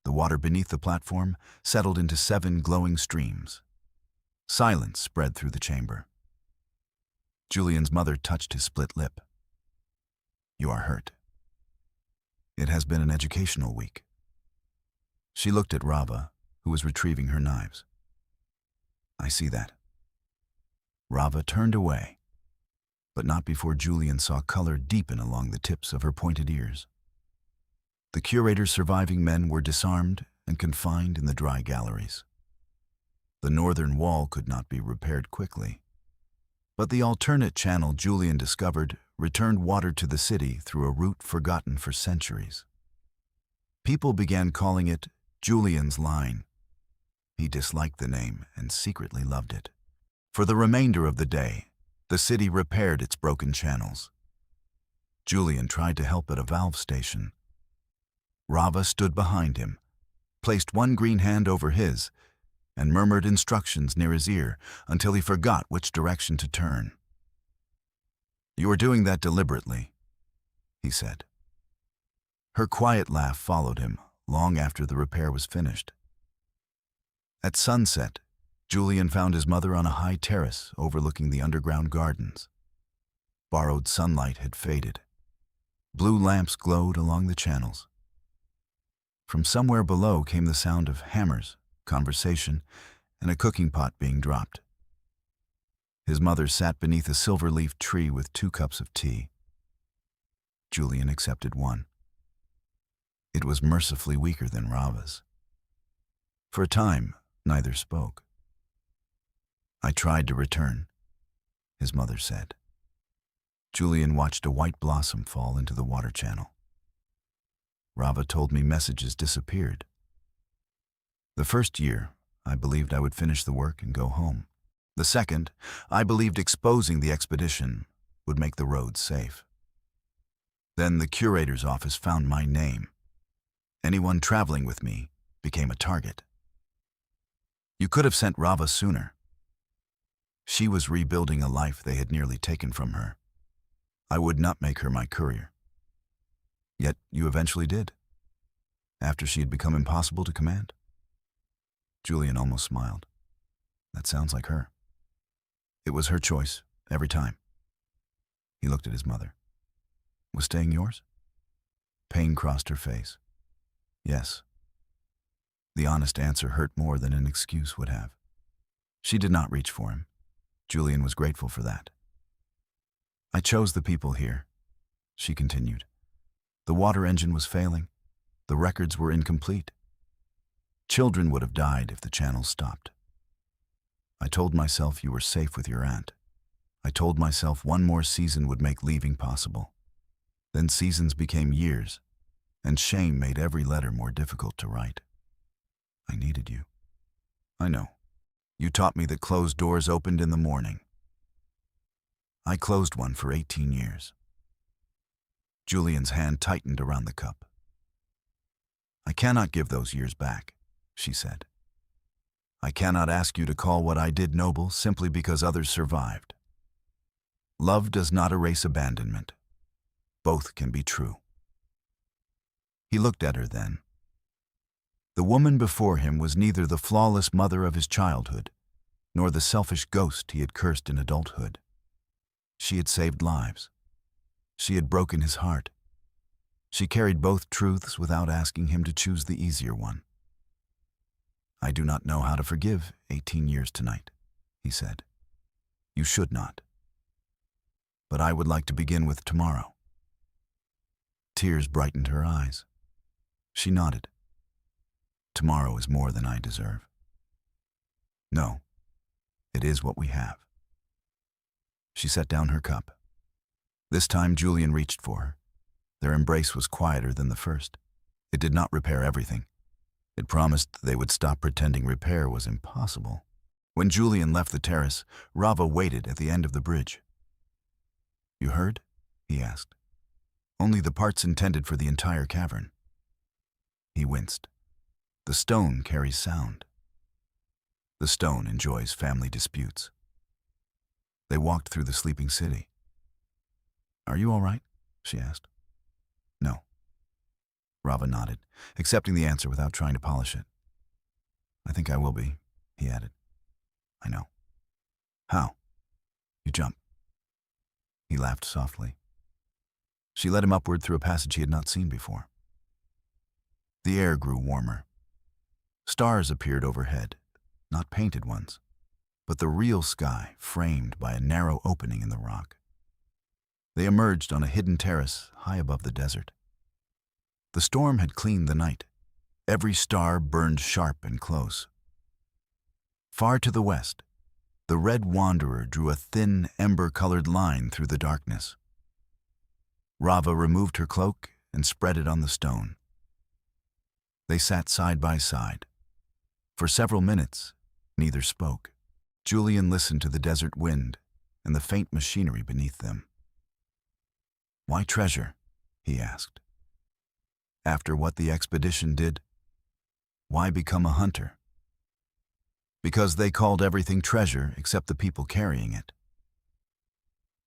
A: The water beneath the platform settled into 7 glowing streams. Silence spread through the chamber. Julian's mother touched his split lip. "You are hurt. It has been an educational week." She looked at Rava, who was retrieving her knives. "I see that." Rava turned away, but not before Julian saw color deepen along the tips of her pointed ears. The curator's surviving men were disarmed and confined in the dry galleries. The northern wall could not be repaired quickly, but the alternate channel Julian discovered returned water to the city through a route forgotten for centuries. People began calling it Julian's Line. He disliked the name and secretly loved it. For the remainder of the day, the city repaired its broken channels. Julian tried to help at a valve station. Rava stood behind him, placed one green hand over his, and murmured instructions near his ear until he forgot which direction to turn. "You are doing that deliberately," he said. Her quiet laugh followed him long after the repair was finished. At sunset, Julian found his mother on a high terrace overlooking the underground gardens. Borrowed sunlight had faded. Blue lamps glowed along the channels. From somewhere below came the sound of hammers, conversation, and a cooking pot being dropped. His mother sat beneath a silver-leaf tree with 2 cups of tea. Julian accepted one. It was mercifully weaker than Rava's. For a time, neither spoke. "I tried to return," his mother said. Julian watched a white blossom fall into the water channel. "Rava told me messages disappeared. The first year, I believed I would finish the work and go home. The second, I believed exposing the expedition would make the roads safe. Then the curator's office found my name. Anyone traveling with me became a target. You could have sent Rava sooner. She was rebuilding a life they had nearly taken from her. I would not make her my courier. Yet you eventually did, after she had become impossible to command." Julian almost smiled. "That sounds like her. It was her choice, every time." He looked at his mother. "Was staying yours?" Pain crossed her face. "Yes." The honest answer hurt more than an excuse would have. She did not reach for him. Julian was grateful for that. "I chose the people here," she continued. "The water engine was failing. The records were incomplete. Children would have died if the channel stopped. I told myself you were safe with your aunt. I told myself one more season would make leaving possible. Then seasons became years, and shame made every letter more difficult to write. I needed you. I know. You taught me that closed doors opened in the morning. I closed one for 18 years. Julian's hand tightened around the cup. I cannot give those years back, she said. I cannot ask you to call what I did noble simply because others survived. Love does not erase abandonment. Both can be true. He looked at her then. The woman before him was neither the flawless mother of his childhood, nor the selfish ghost he had cursed in adulthood. She had saved lives. She had broken his heart. She carried both truths without asking him to choose the easier one. I do not know how to forgive 18 years tonight, he said. You should not. But I would like to begin with tomorrow. Tears brightened her eyes. She nodded. Tomorrow is more than I deserve. No, it is what we have. She set down her cup. This time Julian reached for her. Their embrace was quieter than the first. It did not repair everything. It promised they would stop pretending repair was impossible. When Julian left the terrace, Rava waited at the end of the bridge. You heard? He asked. Only the parts intended for the entire cavern. He winced. The stone carries sound. The stone enjoys family disputes. They walked through the sleeping city. Are you all right? She asked. No. Rava nodded, accepting the answer without trying to polish it. I think I will be, he added. I know. How? You jump. He laughed softly. She led him upward through a passage he had not seen before. The air grew warmer. Stars appeared overhead, not painted ones, but the real sky framed by a narrow opening in the rock. They emerged on a hidden terrace high above the desert. The storm had cleaned the night. Every star burned sharp and close. Far to the west, the red wanderer drew a thin, ember-colored line through the darkness. Rava removed her cloak and spread it on the stone. They sat side by side. For several minutes, neither spoke. Julian listened to the desert wind and the faint machinery beneath them. Why treasure? He asked. After what the expedition did, why become a hunter? Because they called everything treasure except the people carrying it.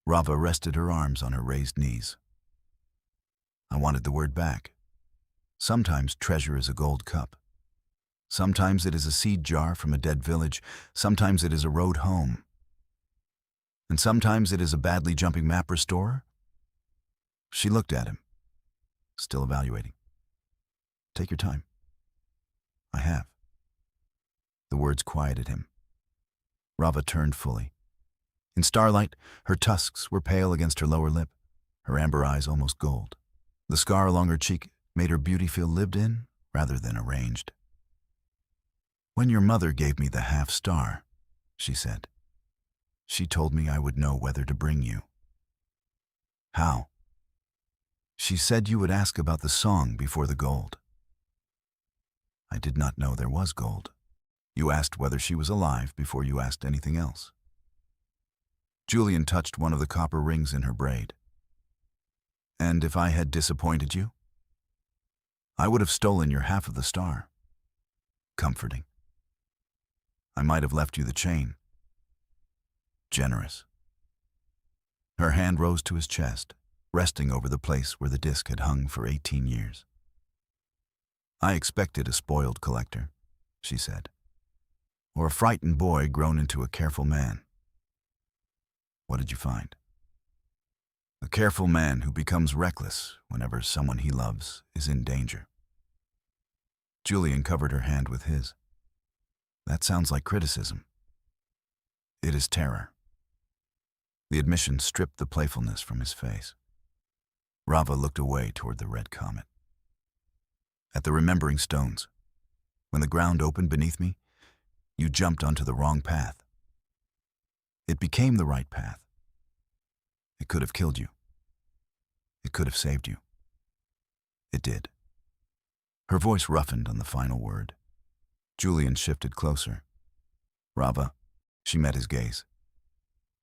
A: Rava rested her arms on her raised knees. I wanted the word back. Sometimes treasure is a gold cup. Sometimes it is a seed jar from a dead village. Sometimes it is a road home. And sometimes it is a badly jumping map restorer. She looked at him, still evaluating. Take your time. I have. The words quieted him. Rava turned fully. In starlight, her tusks were pale against her lower lip, her amber eyes almost gold. The scar along her cheek made her beauty feel lived in rather than arranged. When your mother gave me the half-star, she said, she told me I would know whether to bring you. How? She said you would ask about the song before the gold. I did not know there was gold. You asked whether she was alive before you asked anything else. Julian touched one of the copper rings in her braid. And if I had disappointed you? I would have stolen your half of the star. Comforting. I might have left you the chain. Generous. Her hand rose to his chest, resting over the place where the disc had hung for 18 years. I expected a spoiled collector, she said, or a frightened boy grown into a careful man. What did you find? A careful man who becomes reckless whenever someone he loves is in danger. Julian covered her hand with his. That sounds like criticism. It is terror. The admission stripped the playfulness from his face. Rava looked away toward the red comet. At the remembering stones, when the ground opened beneath me, you jumped onto the wrong path. It became the right path. It could have killed you. It could have saved you. It did. Her voice roughened on the final word. Julian shifted closer. Rava. She met his gaze.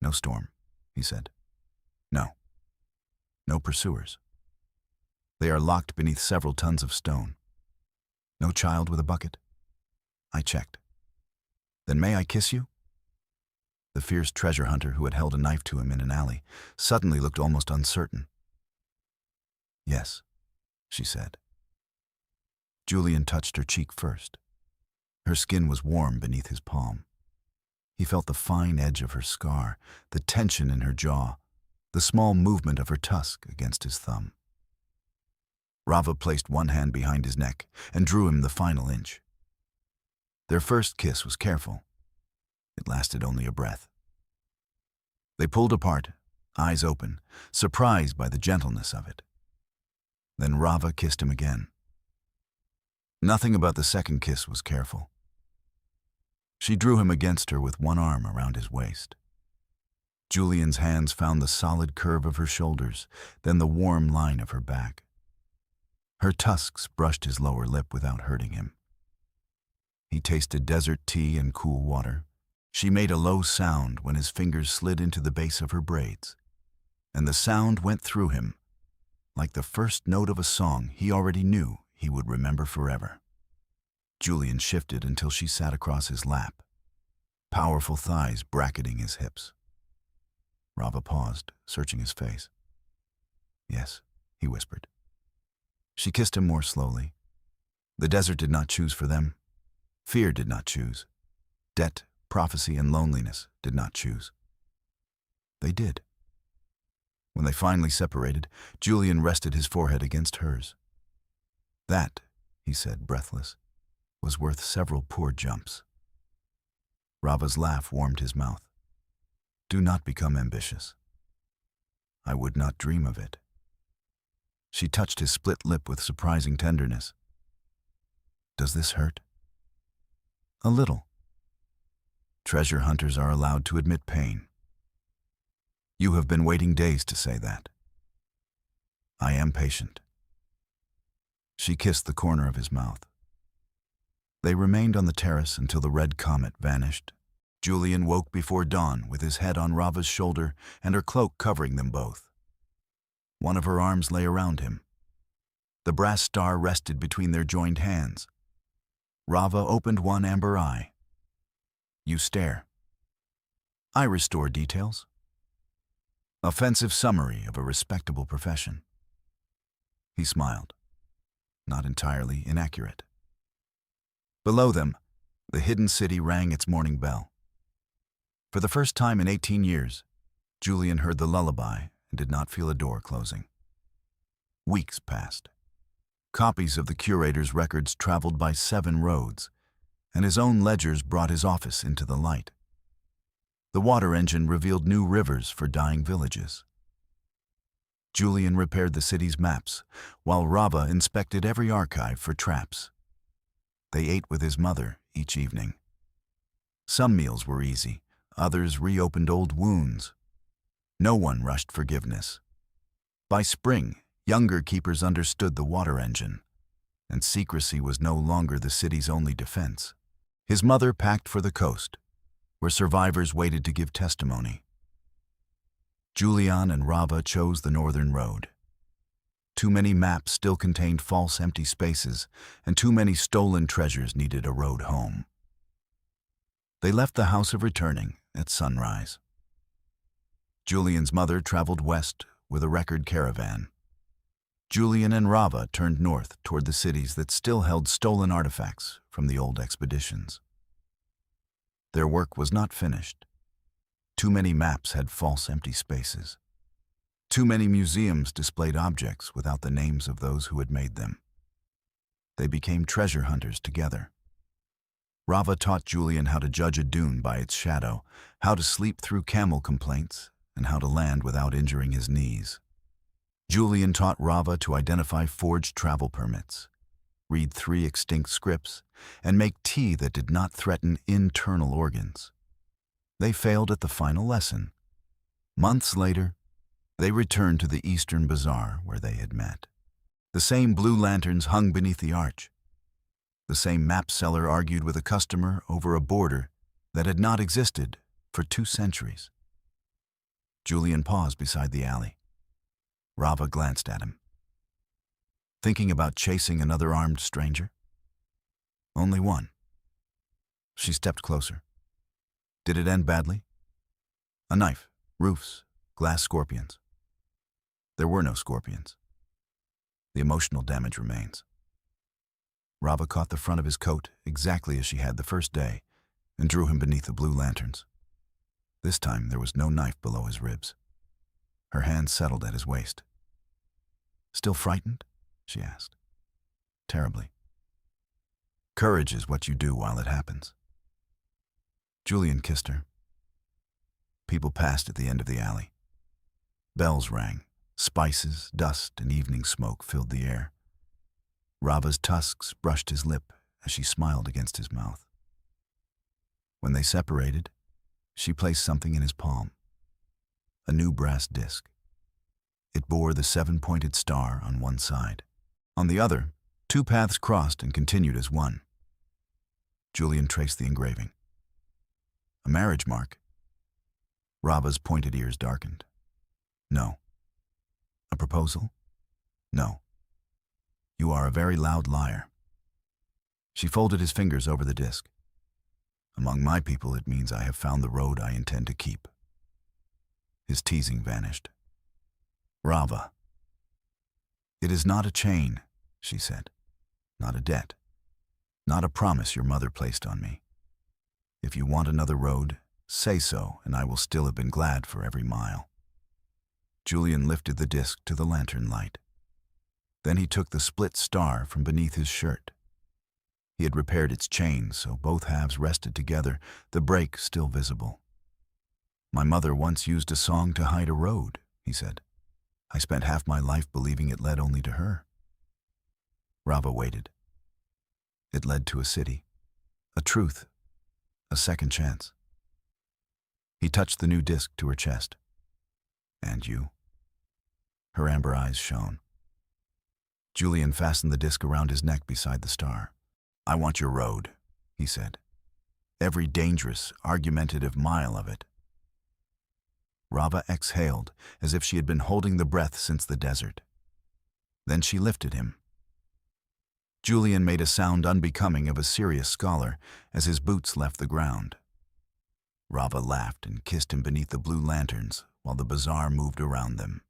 A: No storm, he said. No. No pursuers. They are locked beneath several tons of stone. No child with a bucket. I checked. Then may I kiss you? The fierce treasure hunter who had held a knife to him in an alley suddenly looked almost uncertain. Yes, she said. Julian touched her cheek first. Her skin was warm beneath his palm. He felt the fine edge of her scar, the tension in her jaw, the small movement of her tusk against his thumb. Rava placed one hand behind his neck and drew him the final inch. Their first kiss was careful. It lasted only a breath. They pulled apart, eyes open, surprised by the gentleness of it. Then Rava kissed him again. Nothing about the second kiss was careful. She drew him against her with one arm around his waist. Julian's hands found the solid curve of her shoulders, then the warm line of her back. Her tusks brushed his lower lip without hurting him. He tasted desert tea and cool water. She made a low sound when his fingers slid into the base of her braids, and the sound went through him, like the first note of a song he already knew he would remember forever. Julian shifted until she sat across his lap, powerful thighs bracketing his hips. Rava paused, searching his face. Yes, he whispered. She kissed him more slowly. The desert did not choose for them. Fear did not choose. Debt, prophecy, and loneliness did not choose. They did. When they finally separated, Julian rested his forehead against hers. That, he said, breathless, was worth several poor jumps. Rava's laugh warmed his mouth. Do not become ambitious. I would not dream of it. She touched his split lip with surprising tenderness. Does this hurt? A little. Treasure hunters are allowed to admit pain. You have been waiting days to say that. I am patient. She kissed the corner of his mouth. They remained on the terrace until the red comet vanished. Julian woke before dawn with his head on Rava's shoulder and her cloak covering them both. One of her arms lay around him. The brass star rested between their joined hands. Rava opened one amber eye. You stare. I restore details. Offensive summary of a respectable profession. He smiled. Not entirely inaccurate. Below them, the hidden city rang its morning bell. For the first time in 18 years, Julian heard the lullaby and did not feel a door closing. Weeks passed. Copies of the curator's records traveled by 7 roads, and his own ledgers brought his office into the light. The water engine revealed new rivers for dying villages. Julian repaired the city's maps, while Rava inspected every archive for traps. They ate with his mother each evening. Some meals were easy, others reopened old wounds. No one rushed forgiveness. By spring, younger keepers understood the water engine, and secrecy was no longer the city's only defense. His mother packed for the coast, where survivors waited to give testimony. Julian and Rava chose the northern road. Too many maps still contained false empty spaces, and too many stolen treasures needed a road home. They left the house of returning at sunrise. Julian's mother traveled west with a record caravan. Julian and Rava turned north toward the cities that still held stolen artifacts from the old expeditions. Their work was not finished. Too many maps had false empty spaces. Too many museums displayed objects without the names of those who had made them. They became treasure hunters together. Rava taught Julian how to judge a dune by its shadow, how to sleep through camel complaints, and how to land without injuring his knees. Julian taught Rava to identify forged travel permits, read 3 extinct scripts, and make tea that did not threaten internal organs. They failed at the final lesson. Months later, they returned to the Eastern Bazaar where they had met. The same blue lanterns hung beneath the arch, The same map seller argued with a customer over a border that had not existed for 2 centuries. Julian paused beside the alley. Rava glanced at him. Thinking about chasing another armed stranger? Only one. She stepped closer. Did it end badly? A knife, roofs, glass scorpions. There were no scorpions. The emotional damage remains. Rava caught the front of his coat exactly as she had the first day and drew him beneath the blue lanterns. This time there was no knife below his ribs. Her hand settled at his waist. Still frightened? She asked. Terribly. Courage is what you do while it happens. Julian kissed her. People passed at the end of the alley. Bells rang. Spices, dust, and evening smoke filled the air. Rava's tusks brushed his lip as she smiled against his mouth. When they separated, she placed something in his palm. A new brass disc. It bore the 7-pointed star on one side. On the other, 2 paths crossed and continued as one. Julian traced the engraving. A marriage mark. Rava's pointed ears darkened. No. A proposal? No. You are a very loud liar. She folded his fingers over the disc. Among my people, it means I have found the road I intend to keep. His teasing vanished. Rava. It is not a chain, she said. Not a debt. Not a promise your mother placed on me. If you want another road, say so, and I will still have been glad for every mile. Julian lifted the disc to the lantern light. Then he took the split star from beneath his shirt. He had repaired its chain, so both halves rested together, the break still visible. My mother once used a song to hide a road, he said. I spent half my life believing it led only to her. Rava waited. It led to a city, a truth, a second chance. He touched the new disc to her chest. And you? Her amber eyes shone. Julian fastened the disc around his neck beside the star. I want your road, he said. Every dangerous, argumentative mile of it. Rava exhaled, as if she had been holding the breath since the desert. Then she lifted him. Julian made a sound unbecoming of a serious scholar as his boots left the ground. Rava laughed and kissed him beneath the blue lanterns while the bazaar moved around them.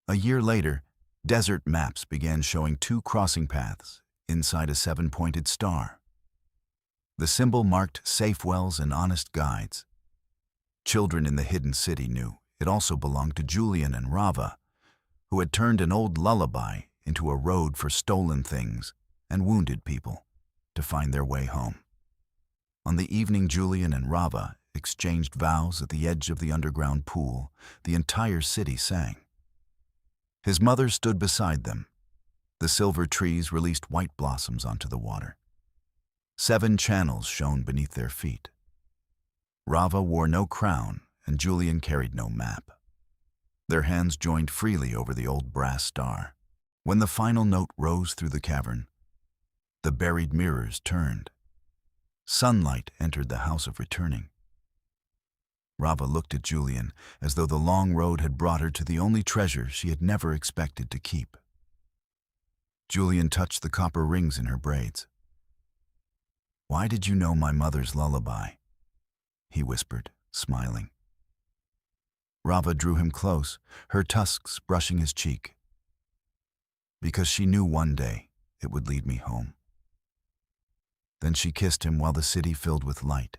A: A year later, desert maps began showing 2 crossing paths inside a 7-pointed star. The symbol marked safe wells and honest guides. Children in the hidden city knew it also belonged to Julian and Rava, who had turned an old lullaby into a road for stolen things and wounded people to find their way home. On the evening Julian and Rava exchanged vows at the edge of the underground pool, the entire city sang. His mother stood beside them. The silver trees released white blossoms onto the water. 7 channels shone beneath their feet. Rava wore no crown, and Julian carried no map. Their hands joined freely over the old brass star. When the final note rose through the cavern, the buried mirrors turned. Sunlight entered the house of returning. Rava looked at Julian as though the long road had brought her to the only treasure she had never expected to keep. Julian touched the copper rings in her braids. Why did you know my mother's lullaby? He whispered, smiling. Rava drew him close, her tusks brushing his cheek. Because she knew one day it would lead me home. Then she kissed him while the city filled with light.